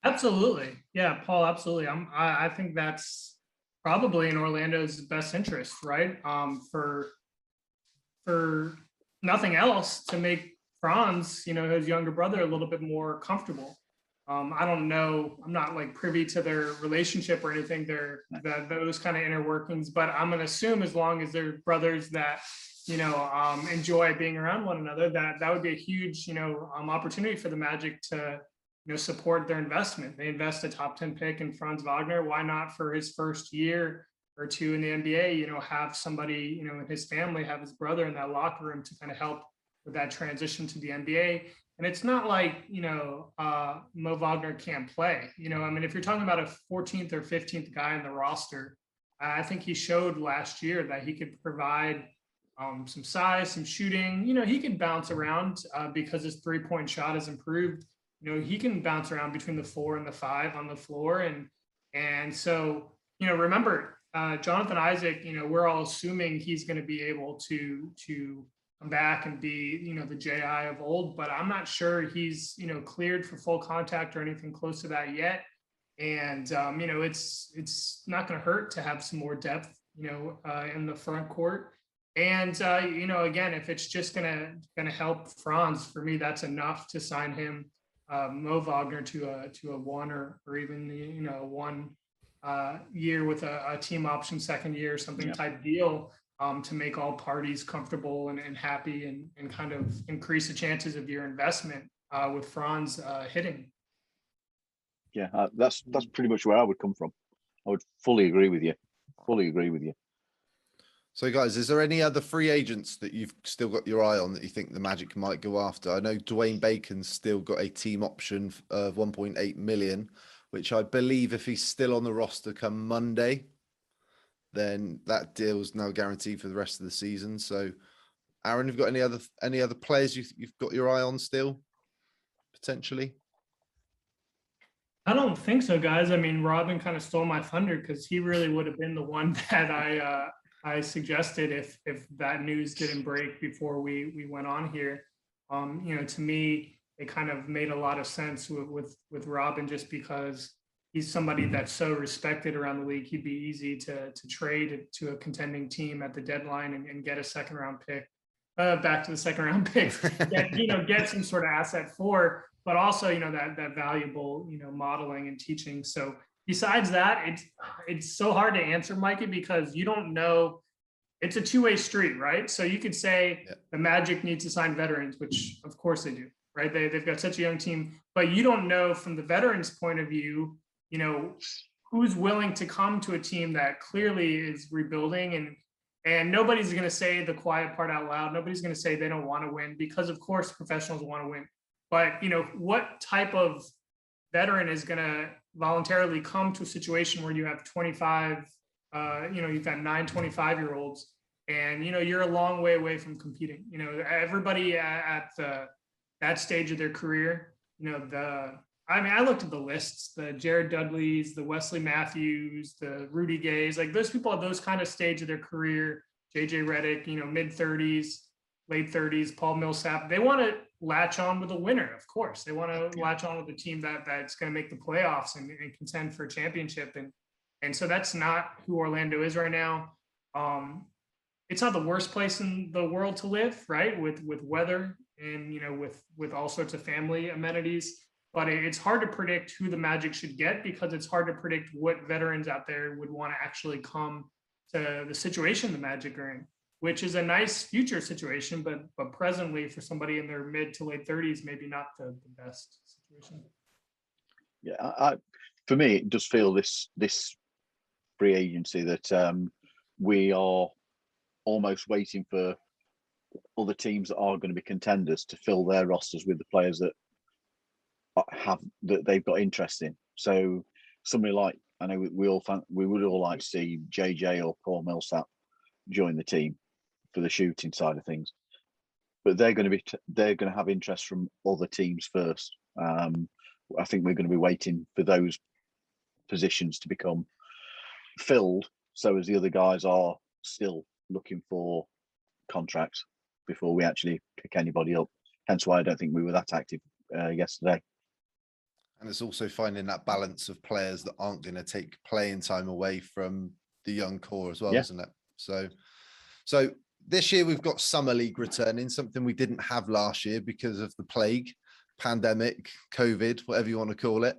Absolutely, yeah, Paul. Absolutely. I think that's probably in Orlando's best interest, right? For nothing else, to make Franz, his younger brother, a little bit more comfortable. I don't know. I'm not like privy to their relationship or anything. Those kind of inner workings, but I'm going to assume as long as they're brothers that, enjoy being around one another, that would be a huge, opportunity for the Magic to, support their investment. They invest a top 10 pick in Franz Wagner. Why not, for his first year or two in the NBA, have somebody, in his family, have his brother in that locker room to kind of help with that transition to the NBA. And it's not like, Mo Wagner can't play. If you're talking about a 14th or 15th guy in the roster, I think he showed last year that he could provide some size, some shooting. He can bounce around because his three-point shot has improved. He can bounce around between the 4 and the 5 on the floor. And so, remember, Jonathan Isaac, we're all assuming he's going to be able to come back and be, the JI of old, but I'm not sure he's, cleared for full contact or anything close to that yet. And, it's not going to hurt to have some more depth, in the front court. And, again, if it's just going to help Franz, for me, that's enough to sign him, Mo Wagner, to a 1 or even, 1 year with a team option second year, something type deal, to make all parties comfortable and happy, and kind of increase the chances of your investment with Franz hitting. Yeah, that's pretty much where I would come from. I would fully agree with you. So, guys, is there any other free agents that you've still got your eye on that you think the Magic might go after? I know Dwayne Bacon's still got a team option of 1.8 million, which I believe if he's still on the roster come Monday, then that deal's now guaranteed for the rest of the season. So, Aaron, have you got any other players you've got your eye on still, potentially? I don't think so, guys. I mean, Robin kind of stole my thunder because he really would have been the one that I suggested if that news didn't break before we went on here. To me, it kind of made a lot of sense with Robin just because he's somebody that's so respected around the league. He'd be easy to trade to a contending team at the deadline and get a second round pick. Back to the second round pick, get some sort of asset for, but also, that valuable, modeling and teaching. So besides that, it's so hard to answer, Mikey, because you don't know. It's a two-way street, right? So you could say the Magic needs to sign veterans, which of course they do, right? They've got such a young team, but you don't know from the veterans' point of view, who's willing to come to a team that clearly is rebuilding and nobody's going to say the quiet part out loud. Nobody's going to say they don't want to win because, of course, professionals want to win. But, what type of veteran is going to voluntarily come to a situation where you have 25, you've got 9 25-year-olds and, you're a long way away from competing. Everybody at that stage of their career, I looked at the lists, the Jared Dudleys, the Wesley Matthews, the Rudy Gays, like those people at those kind of stage of their career, JJ Redick, mid-30s, late 30s, Paul Millsap, they want to latch on with a winner, of course. They want to latch on with a team that's going to make the playoffs and contend for a championship. And so that's not who Orlando is right now. It's not the worst place in the world to live, right? With weather and, with all sorts of family amenities. But it's hard to predict who the Magic should get because it's hard to predict what veterans out there would want to actually come to the situation the Magic are in, which is a nice future situation, but presently for somebody in their mid to late 30s, maybe not the best situation. Yeah, for me, it does feel this free agency that we are almost waiting for other teams that are going to be contenders to fill their rosters with the players that they've got interest in. So somebody like, I know we would all like to see JJ or Paul Millsap join the team for the shooting side of things, but they're going to have interest from other teams first. I think we're going to be waiting for those positions to become filled, so as the other guys are still looking for contracts before we actually pick anybody up. Hence why I don't think we were that active yesterday. And it's also finding that balance of players that aren't going to take playing time away from the young core as well, isn't it? So this year we've got Summer League returning, something we didn't have last year because of the plague, pandemic, COVID, whatever you want to call it.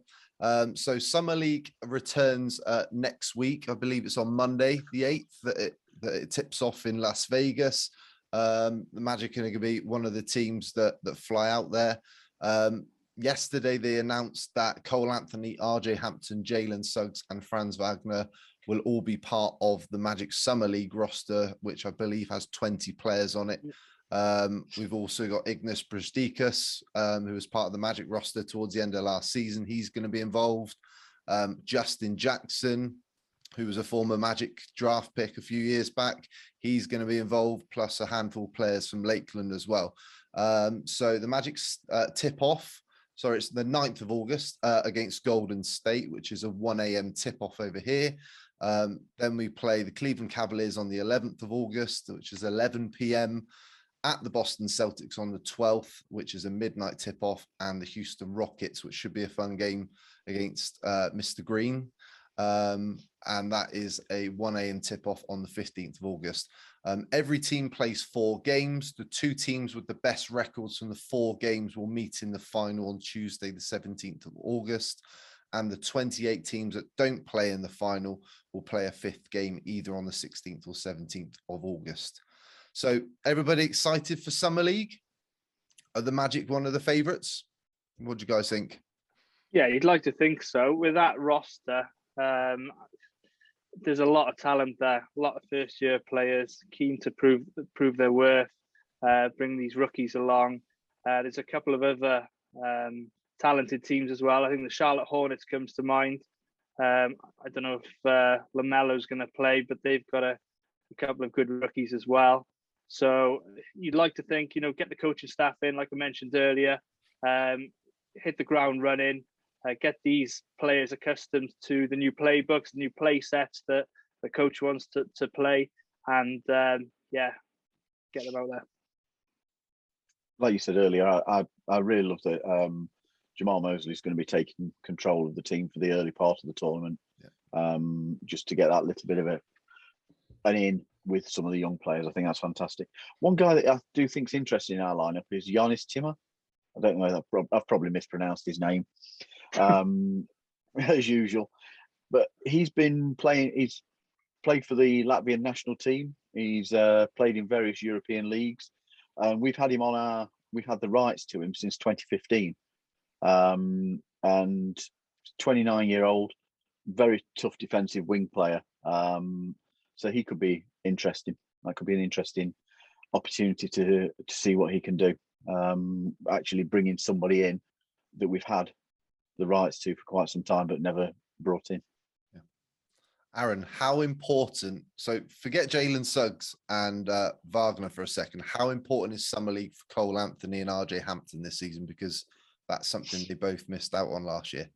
So Summer League returns next week. I believe it's on Monday, the 8th, that it tips off in Las Vegas. The Magic are going to be one of the teams that fly out there. Yesterday, they announced that Cole Anthony, RJ Hampton, Jalen, Suggs, and Franz Wagner will all be part of the Magic Summer League roster, which I believe has 20 players on it. We've also got Ignas Brazdeikis, who was part of the Magic roster towards the end of last season. He's going to be involved. Justin Jackson, who was a former Magic draft pick a few years back, he's going to be involved, plus a handful of players from Lakeland as well. So the Magic's it's the 9th of August against Golden State, which is a 1 a.m. tip-off over here. Then we play the Cleveland Cavaliers on the 11th of August, which is 11 p.m. at the Boston Celtics on the 12th, which is a midnight tip-off, and the Houston Rockets, which should be a fun game against Mr. Green. And that is a 1 a.m. tip-off on the 15th of August. Every team plays 4 games. The 2 teams with the best records from the 4 games will meet in the final on Tuesday, the 17th of August. And the 28 teams that don't play in the final will play a 5th game either on the 16th or 17th of August. So everybody excited for Summer League? Are the Magic one of the favourites? What do you guys think? Yeah, you'd like to think so. With that roster, there's a lot of talent there, a lot of first-year players keen to prove their worth, bring these rookies along. There's a couple of other talented teams as well. I think the Charlotte Hornets comes to mind. I don't know if LaMelo's going to play, but they've got a couple of good rookies as well. So you'd like to think, get the coaching staff in, like I mentioned earlier, hit the ground running, get these players accustomed to the new playbooks, the new play sets that the coach wants to play, and get them out there. Like you said earlier, I really love that Jamal Mosley is going to be taking control of the team for the early part of the tournament, just to get that little bit of an in with some of the young players. I think that's fantastic. One guy that I do think is interesting in our lineup is Giannis Timmer. I don't know, I've probably mispronounced his name, as usual. But he's been playing. He's played for the Latvian national team. He's played in various European leagues. We've had him on we've had the rights to him since 2015. And 29-year-old, very tough defensive wing player. So he could be interesting. That could be an interesting opportunity to see what he can do. Actually bringing somebody in that we've had the rights to for quite some time, but never brought in. Yeah. Aaron, how important, so forget Jalen, Suggs and Wagner for a second. How important is Summer League for Cole Anthony and RJ Hampton this season? Because that's something they both missed out on last year.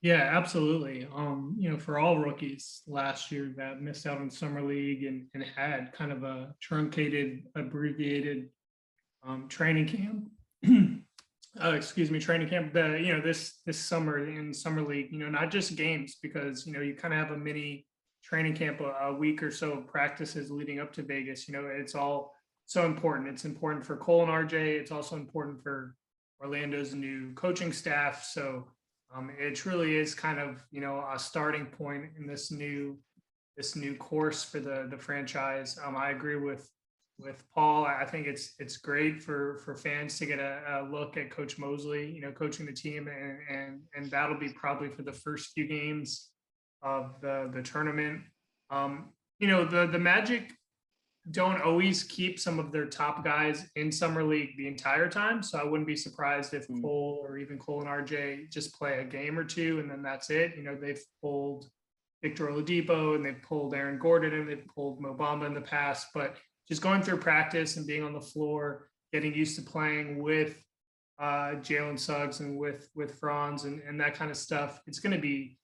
Yeah, absolutely. For all rookies last year that missed out on Summer League and had kind of a truncated, abbreviated training camp. Training camp. This summer in Summer League, not just games, because you kind of have a mini training camp, a week or so of practices leading up to Vegas. It's all so important. It's important for Cole and RJ. It's also important for Orlando's new coaching staff. So it truly is kind of, a starting point in this new course for the franchise. I agree with Paul. I think it's great for fans to get a look at Coach Mosley, coaching the team, and that'll be probably for the first few games of the tournament. The Magic don't always keep some of their top guys in Summer League the entire time. So I wouldn't be surprised if Cole or even Cole and RJ just play a game or two and then that's it. They've pulled Victor Oladipo and they've pulled Aaron Gordon and they've pulled Mo Bamba in the past, but just going through practice and being on the floor, getting used to playing with Jalen, Suggs and with Franz and that kind of stuff. It's going to be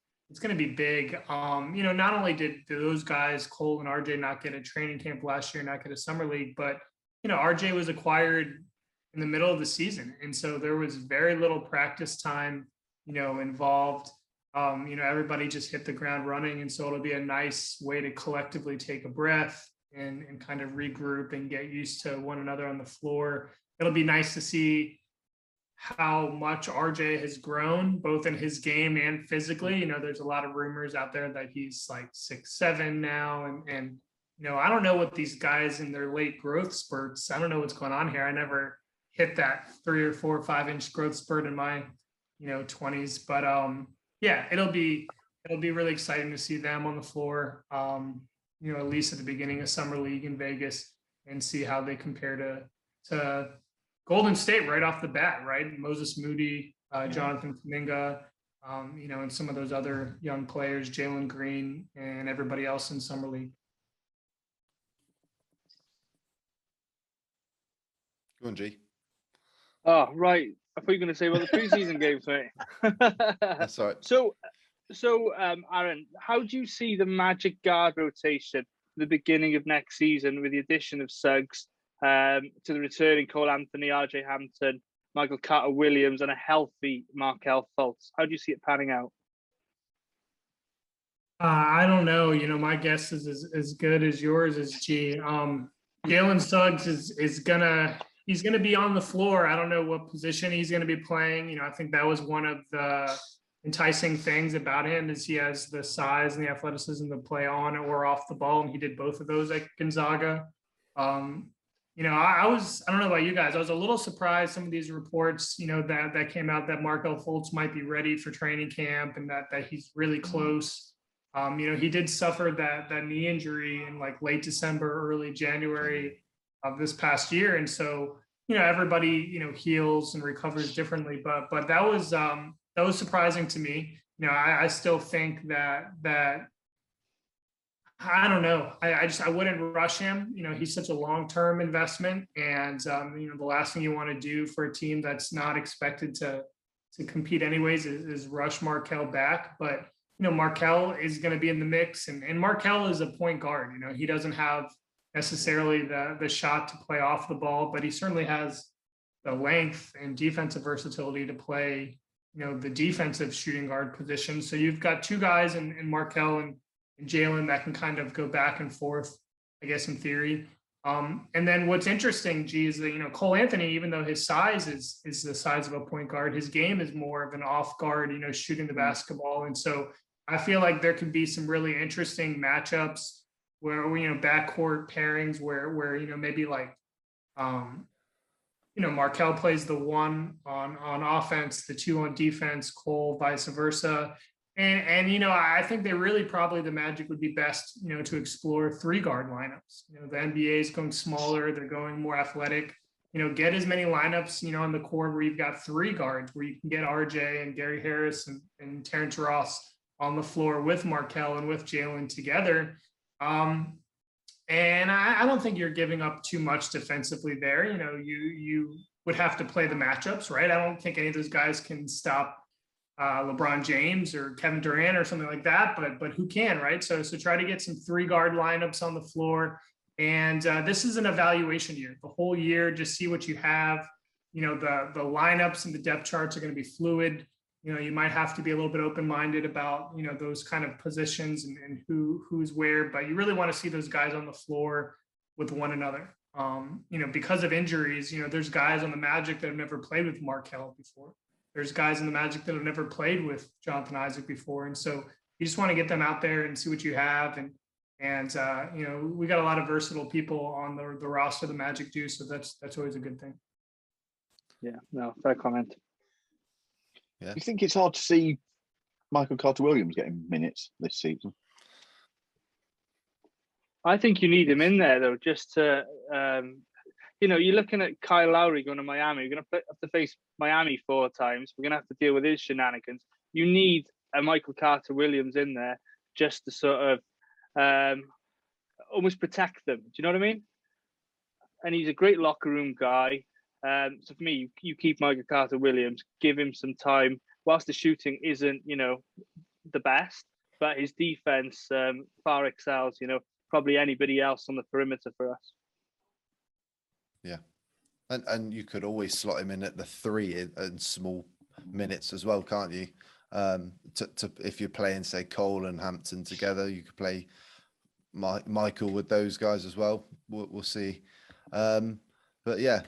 big. Not only did those guys, Cole and RJ, not get a training camp last year, not get a Summer League, but, RJ was acquired in the middle of the season. And so there was very little practice time, involved. Everybody just hit the ground running. And so it'll be a nice way to collectively take a breath and kind of regroup and get used to one another on the floor. It'll be nice to see how much RJ has grown, both in his game and physically. There's a lot of rumors out there that he's like 6'7" now. And I don't know what these guys in their late growth spurts, I don't know what's going on here. I never hit that 3 or 4 or 5 inch growth spurt in my, 20s. But it'll be really exciting to see them on the floor, at least at the beginning of Summer League in Vegas, and see how they compare to Golden State right off the bat, right? Moses Moody, Jonathan Kuminga, and some of those other young players, Jalen Green, and everybody else in Summer League. Go on, G. Oh, right. I thought you were going to say about the preseason games, mate. That's all right. So, Aaron, how do you see the Magic guard rotation at the beginning of next season with the addition of Suggs, to the returning Cole Anthony, RJ Hampton, Michael Carter-Williams, and a healthy Markelle Fultz? How do you see it panning out? I don't know. My guess is as good as yours is, G. Jalen Suggs is he's gonna be on the floor. I don't know what position he's gonna be playing. I think that was one of the enticing things about him is he has the size and the athleticism to play on or off the ball, and he did both of those at Gonzaga. I don't know about you guys. I was a little surprised some of these reports, that came out that Markel Fultz might be ready for training camp and that he's really close. He did suffer that knee injury in like late December, early January of this past year. And so, everybody, heals and recovers differently, but that was surprising to me. I still think that I don't know. I wouldn't rush him. He's such a long-term investment, and the last thing you want to do for a team that's not expected to compete anyways is rush Markel back. But Markel is going to be in the mix, and Markel is a point guard. He doesn't have necessarily the shot to play off the ball, but he certainly has the length and defensive versatility to play the defensive shooting guard position. So you've got two guys in Markel and Jalen that can kind of go back and forth, I guess, in theory. And then what's interesting, G, is that, Cole Anthony, even though his size is the size of a point guard, his game is more of an off guard, shooting the basketball. And so I feel like there could be some really interesting matchups where, backcourt pairings where maybe like, Markel plays the one on offense, the two on defense, Cole, vice versa. And I think they really probably the Magic would be best, to explore 3-guard lineups. The NBA is going smaller, they're going more athletic. Get as many lineups, on the court where you've got 3 guards, where you can get RJ and Gary Harris and Terrence Ross on the floor with Markel and with Jalen together. And I don't think you're giving up too much defensively there. You would have to play the matchups, right? I don't think any of those guys can stop LeBron James or Kevin Durant or something like that, but who can, right? So try to get some 3-guard lineups on the floor. And this is an evaluation year. The whole year, just see what you have. The lineups and the depth charts are going to be fluid. You might have to be a little bit open-minded about, those kind of positions and who's where, but you really want to see those guys on the floor with one another. Because of injuries, there's guys on the Magic that have never played with Markel before. There's guys in the Magic that have never played with Jonathan Isaac before. And so you just want to get them out there and see what you have. And we got a lot of versatile people on the roster the Magic do. So that's always a good thing. Yeah, no, fair comment. Yeah. You think it's hard to see Michael Carter-Williams getting minutes this season? I think you need him in there, though, just to, you're looking at Kyle Lowry going to Miami. You're going to have to face Miami 4 times. We're going to have to deal with his shenanigans. You need a Michael Carter-Williams in there just to sort of almost protect them. Do you know what I mean? And he's a great locker room guy. So for me, you keep Michael Carter-Williams, give him some time. Whilst the shooting isn't, the best, but his defense far excels, probably anybody else on the perimeter for us. Yeah. And you could always slot him in at the 3 in small minutes as well, can't you? If you're playing, say, Cole and Hampton together, you could play Michael with those guys as well. We'll see. But yeah.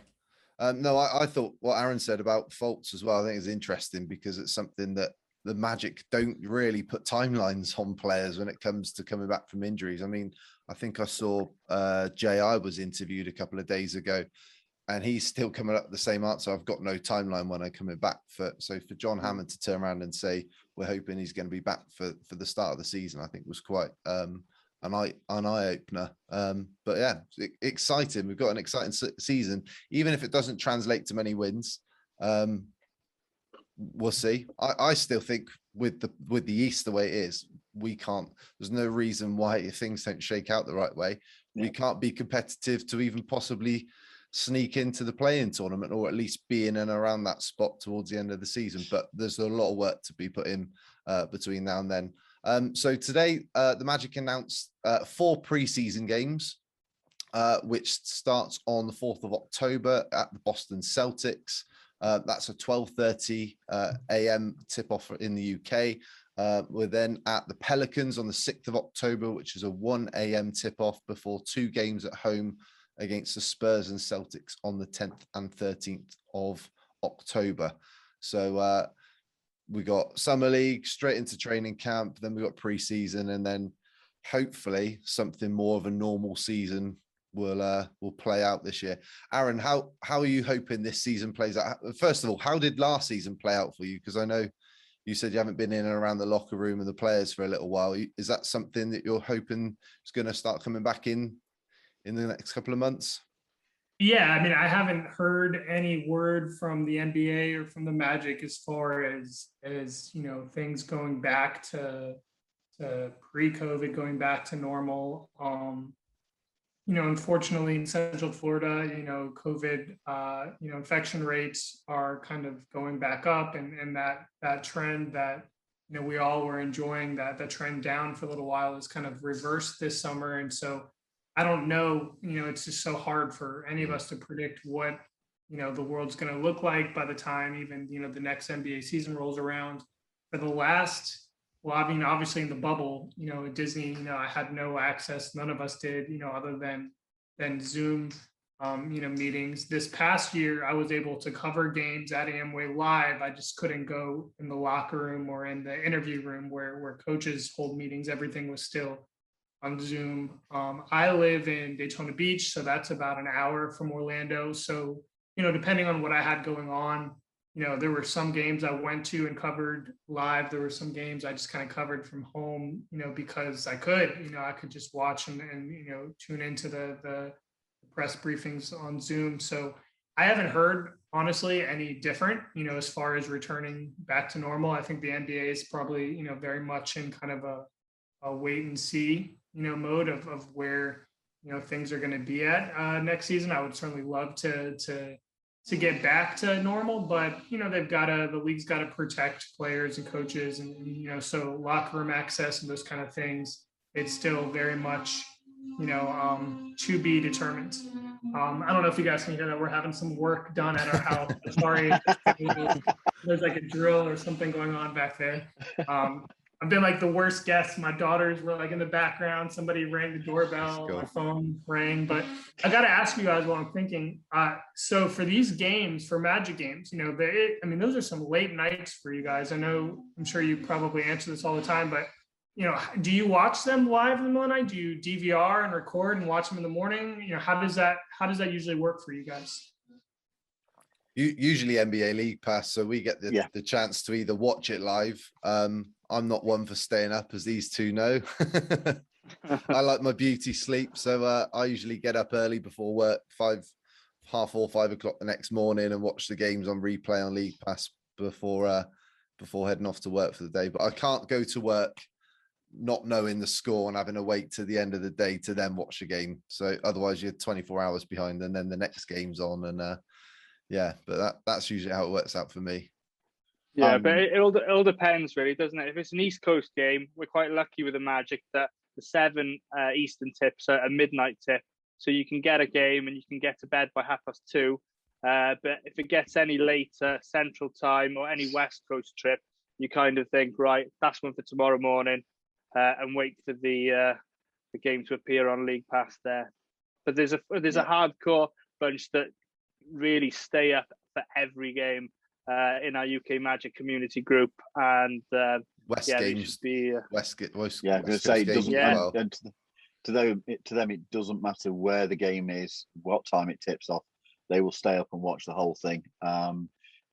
No, I thought what Aaron said about Fultz as well, I think is interesting because it's something that the Magic don't really put timelines on players when it comes to coming back from injuries. I mean, I think I saw J.I. was interviewed a couple of days ago and he's still coming up with the same answer. I've got no timeline when I'm coming back. So for John Hammond to turn around and say, we're hoping he's going to be back for the start of the season, I think was quite an eye-opener. But yeah, exciting. We've got an exciting season, even if it doesn't translate to many wins. We'll see. I still think with the East the way it is, there's no reason why if things don't shake out the right way, we can't be competitive to even possibly sneak into the play-in tournament or at least be in and around that spot towards the end of the season. But there's a lot of work to be put in between now and then. So today, the Magic announced 4 preseason games, which starts on the 4th of October at the Boston Celtics. That's a 12:30 a.m. tip-off in the UK. We're then at the Pelicans on the 6th of October, which is a 1 a.m. tip-off before 2 games at home against the Spurs and Celtics on the 10th and 13th of October. So we got Summer League, straight into training camp, then we got preseason, and then hopefully something more of a normal season will play out this year. Aaron, how are you hoping this season plays out? First of all, how did last season play out for you? Because I know you said you haven't been in and around the locker room and the players for a little while. Is that something that you're hoping is going to start coming back in the next couple of months? Yeah, I mean, I haven't heard any word from the NBA or from the Magic as far as things going back to pre-COVID, going back to normal. Unfortunately in Central Florida, COVID, infection rates are kind of going back up, and that trend that, we all were enjoying, that trend down for a little while is kind of reversed this summer. And so I don't know, it's just so hard for any of us to predict what, the world's going to look like by the time even, the next NBA season rolls around. For the last, well, I mean, obviously in the bubble, at Disney, I had no access. None of us did, other than Zoom, meetings. This past year, I was able to cover games at Amway live. I just couldn't go in the locker room or in the interview room where coaches hold meetings. Everything was still on Zoom. I live in Daytona Beach, so that's about an hour from Orlando. So, depending on what I had going on, there were some games I went to and covered live. There were some games I just kind of covered from home, because I could, I could just watch and tune into the press briefings on Zoom. So I haven't heard, honestly, any different, as far as returning back to normal. I think the NBA is probably, very much in kind of a wait and see, mode of where, things are going to be at next season. I would certainly love to get back to normal, but the league's got to protect players and coaches, and so locker room access and those kind of things, it's still very much to be determined. I don't know if you guys can hear that. We're having some work done at our house. Sorry, there's like a drill or something going on back there. I've been like the worst guest. My daughters were like in the background. Somebody rang the doorbell. My phone rang. But I got to ask you guys while I'm thinking. So for these games, for Magic games, those are some late nights for you guys. I'm sure you probably answer this all the time, but do you watch them live in the middle of the night? Do you DVR and record and watch them in the morning? How does that usually work for you guys? Usually NBA League Pass, so we get the chance to either watch it live. I'm not one for staying up, as these two know. I like my beauty sleep, so I usually get up early before work, 5 o'clock the next morning, and watch the games on replay on League Pass before heading off to work for the day. But I can't go to work not knowing the score and having to wait to the end of the day to then watch a game. So otherwise you're 24 hours behind, and then the next game's on, and but that's usually how it works out for me. Yeah, but it all depends, really, doesn't it? If it's an East Coast game, we're quite lucky with the Magic that the 7 Eastern tips are a midnight tip, so you can get a game and you can get to bed by 2:30. But if it gets any later Central Time or any West Coast trip, you kind of think, right, that's one for tomorrow morning, and wait for the game to appear on League Pass there. But there's a hardcore bunch that really stay up for every game in our UK Magic community group, and West games. West games. And to them, it doesn't matter where the game is, what time it tips off. They will stay up and watch the whole thing.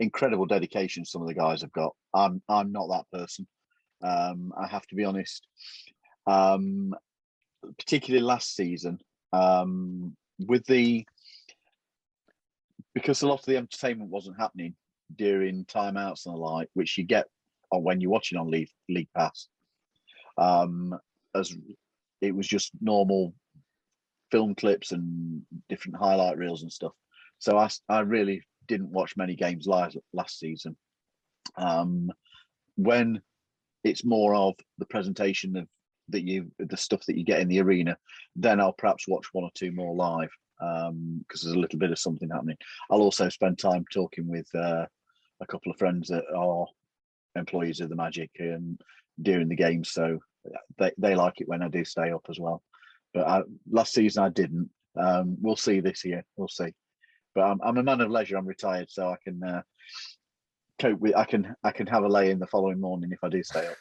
Incredible dedication some of the guys have got. I'm not that person. I have to be honest. Particularly last season, because a lot of the entertainment wasn't happening during timeouts and the like, which you get when you're watching on League Pass, as it was just normal film clips and different highlight reels and stuff. So I really didn't watch many games live last season. When it's more of the presentation of the stuff that you get in the arena, then I'll perhaps watch one or two more live, because there's a little bit of something happening. I'll also spend time talking with a couple of friends that are employees of the Magic and during the games, so they like it when I do stay up as well. But last season I didn't. We'll see this year. We'll see. But I'm a man of leisure. I'm retired, so I can cope with. I can have a lay in the following morning if I do stay up.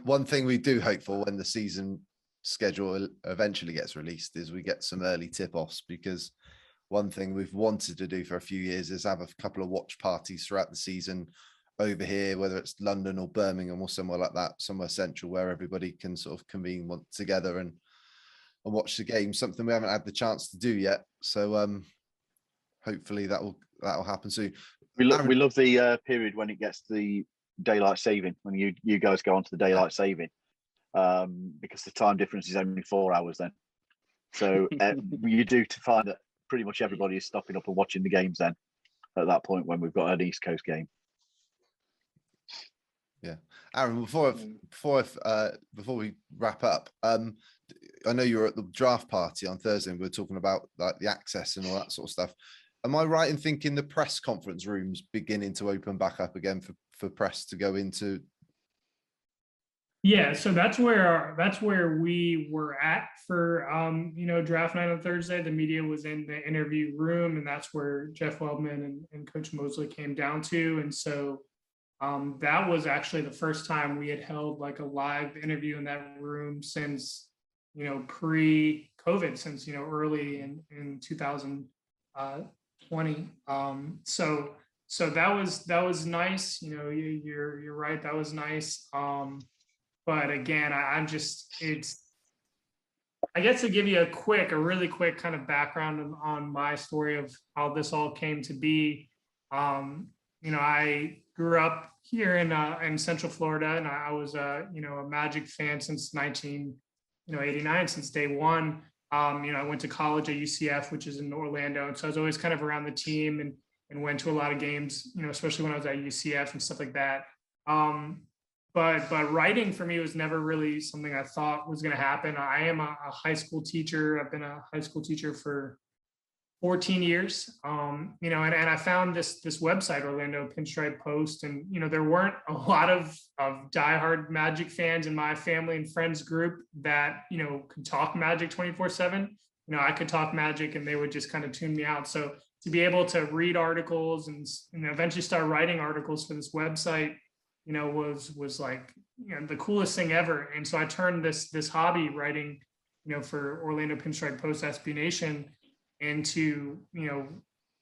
One thing we do hope for when the season schedule eventually gets released is we get some early tip-offs, because one thing we've wanted to do for a few years is have a couple of watch parties throughout the season over here, whether it's London or Birmingham or somewhere like that, somewhere central where everybody can sort of convene together and watch the game, something we haven't had the chance to do yet. So hopefully that will happen soon. We love the period when it gets the daylight saving, when you guys go on to the daylight saving, because the time difference is only 4 hours then. So you do to find that pretty much everybody is stopping up and watching the games then at that point when we've got an East Coast game. Yeah, Aaron, before we wrap up, I know you were at the draft party on Thursday and we were talking about like the access and all that sort of stuff. Am I right in thinking the press conference rooms beginning to open back up again for press to go into? Yeah, so that's where we were at for draft night on Thursday. The media was in the interview room, and that's where Jeff Weldman and Coach Mosley came down to. And so that was actually the first time we had held like a live interview in that room since pre-COVID, since early in 2020. So that was nice. You're right, that was nice. But again, I guess to give you a really quick kind of background on my story of how this all came to be. I grew up here in Central Florida, and I was a Magic fan since 1989, since day one. I went to college at UCF, which is in Orlando, and so I was always kind of around the team and went to a lot of games, especially when I was at UCF and stuff like that. But writing for me was never really something I thought was going to happen. I am a high school teacher. I've been a high school teacher for 14 years. And I found this website, Orlando Pinstriped Post, and there weren't a lot of diehard Magic fans in my family and friends group that could talk Magic 24/7. I could talk Magic, and they would just kind of tune me out. So to be able to read articles and eventually start writing articles for this website, was like the coolest thing ever. And so I turned this hobby, writing for Orlando Pinstriped Post, SB Nation, into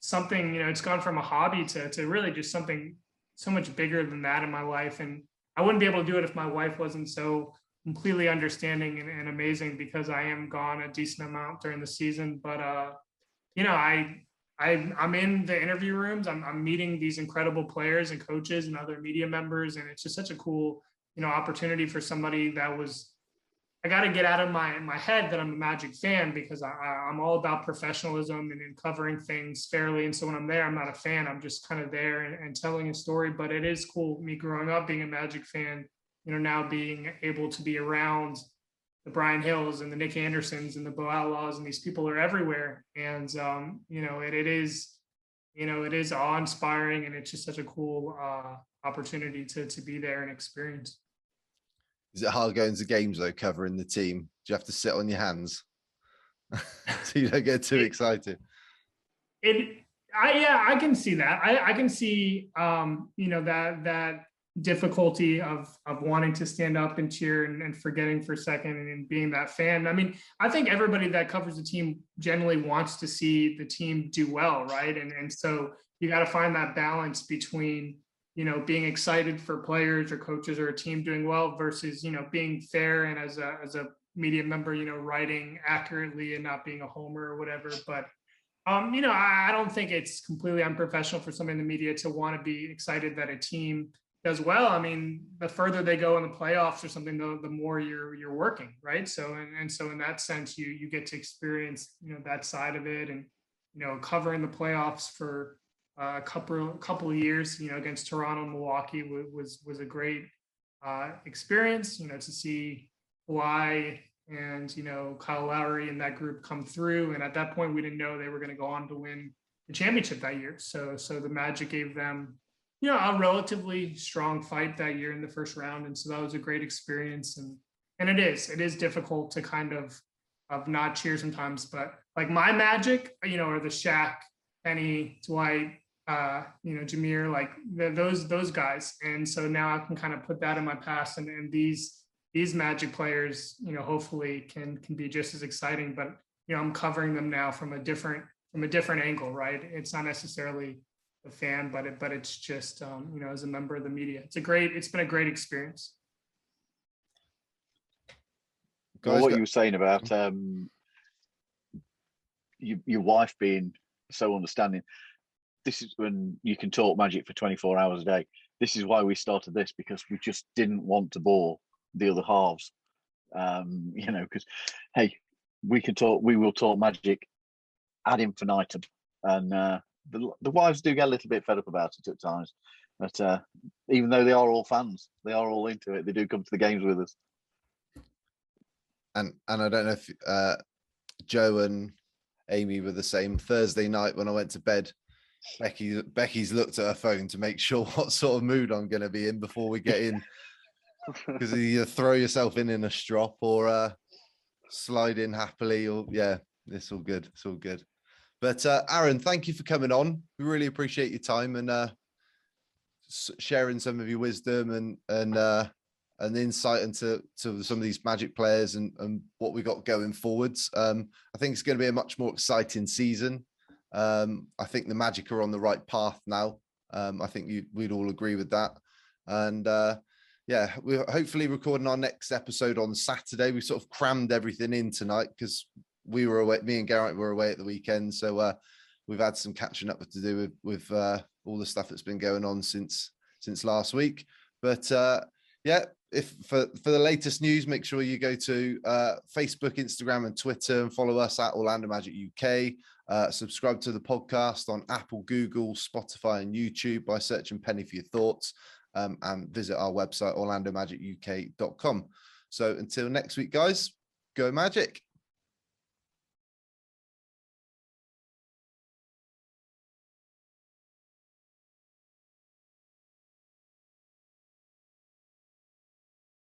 something. It's gone from a hobby to really just something so much bigger than that in my life. And I wouldn't be able to do it if my wife wasn't so completely understanding and amazing, because I am gone a decent amount during the season. But I'm in the interview rooms. I'm meeting these incredible players and coaches and other media members, and it's just such a cool, opportunity for somebody that was. I got to get out of my head that I'm a Magic fan, because I'm all about professionalism and covering things fairly. And so when I'm there, I'm not a fan. I'm just kind of there and telling a story. But it is cool, me growing up being a Magic fan, now being able to be around the Brian Hills and the Nick Andersons and the Bo Outlaws, and these people are everywhere. And it is awe-inspiring, and it's just such a cool opportunity to be there and experience. Is it hard going to games though, covering the team? Do you have to sit on your hands so you don't get too excited? I can see that. I can see that difficulty of wanting to stand up and cheer and forgetting for a second and being that fan. I mean, I think everybody that covers the team generally wants to see the team do well, right? And so you got to find that balance between being excited for players or coaches or a team doing well versus being fair and as a media member writing accurately and not being a homer or whatever. But I don't think it's completely unprofessional for somebody in the media to want to be excited that a team does well. I mean, the further they go in the playoffs or something, the more you're working, right? So and so in that sense, you get to experience that side of it, and covering the playoffs for a couple of years, against Toronto and Milwaukee was a great experience. To see Kawhi and Kyle Lowry and that group come through, and at that point we didn't know they were going to go on to win the championship that year. So the Magic gave them a relatively strong fight that year in the first round, and so that was a great experience. And it is difficult to kind of not cheer sometimes, but like my Magic, are the Shaq, Penny, Dwight, Jameer, like those guys. And so now I can kind of put that in my past, and these these Magic players, hopefully can be just as exciting. But I'm covering them now from a different angle, right? It's not necessarily a fan, but it's just as a member of the media. It's been a great experience. Well, what you were saying about your wife being so understanding, this is when you can talk Magic for 24 hours a day. This is why we started this, because we just didn't want to bore the other halves. Because hey, we will talk Magic ad infinitum, and the wives do get a little bit fed up about it at times. But even though they are all fans, they are all into it. They do come to the games with us. And I don't know if Joe and Amy were the same. Thursday night when I went to bed, Becky's looked at her phone to make sure what sort of mood I'm going to be in before we get in, because you either throw yourself in a strop or slide in happily, or it's all good. It's all good. But Aaron, thank you for coming on. We really appreciate your time and sharing some of your wisdom and insight into some of these Magic players and what we got going forwards. I think it's going to be a much more exciting season. I think the Magic are on the right path now. I think we'd all agree with that. And we're hopefully recording our next episode on Saturday. We sort of crammed everything in tonight because we were away. Me and Garrett were away at the weekend, so we've had some catching up to do with all the stuff that's been going on since last week. But if for the latest news, make sure you go to Facebook, Instagram, and Twitter, and follow us at Orlando Magic UK. Subscribe to the podcast on Apple, Google, Spotify, and YouTube by searching Penny for Your Thoughts, and visit our website orlandomagicuk.com. So until next week, guys, go Magic.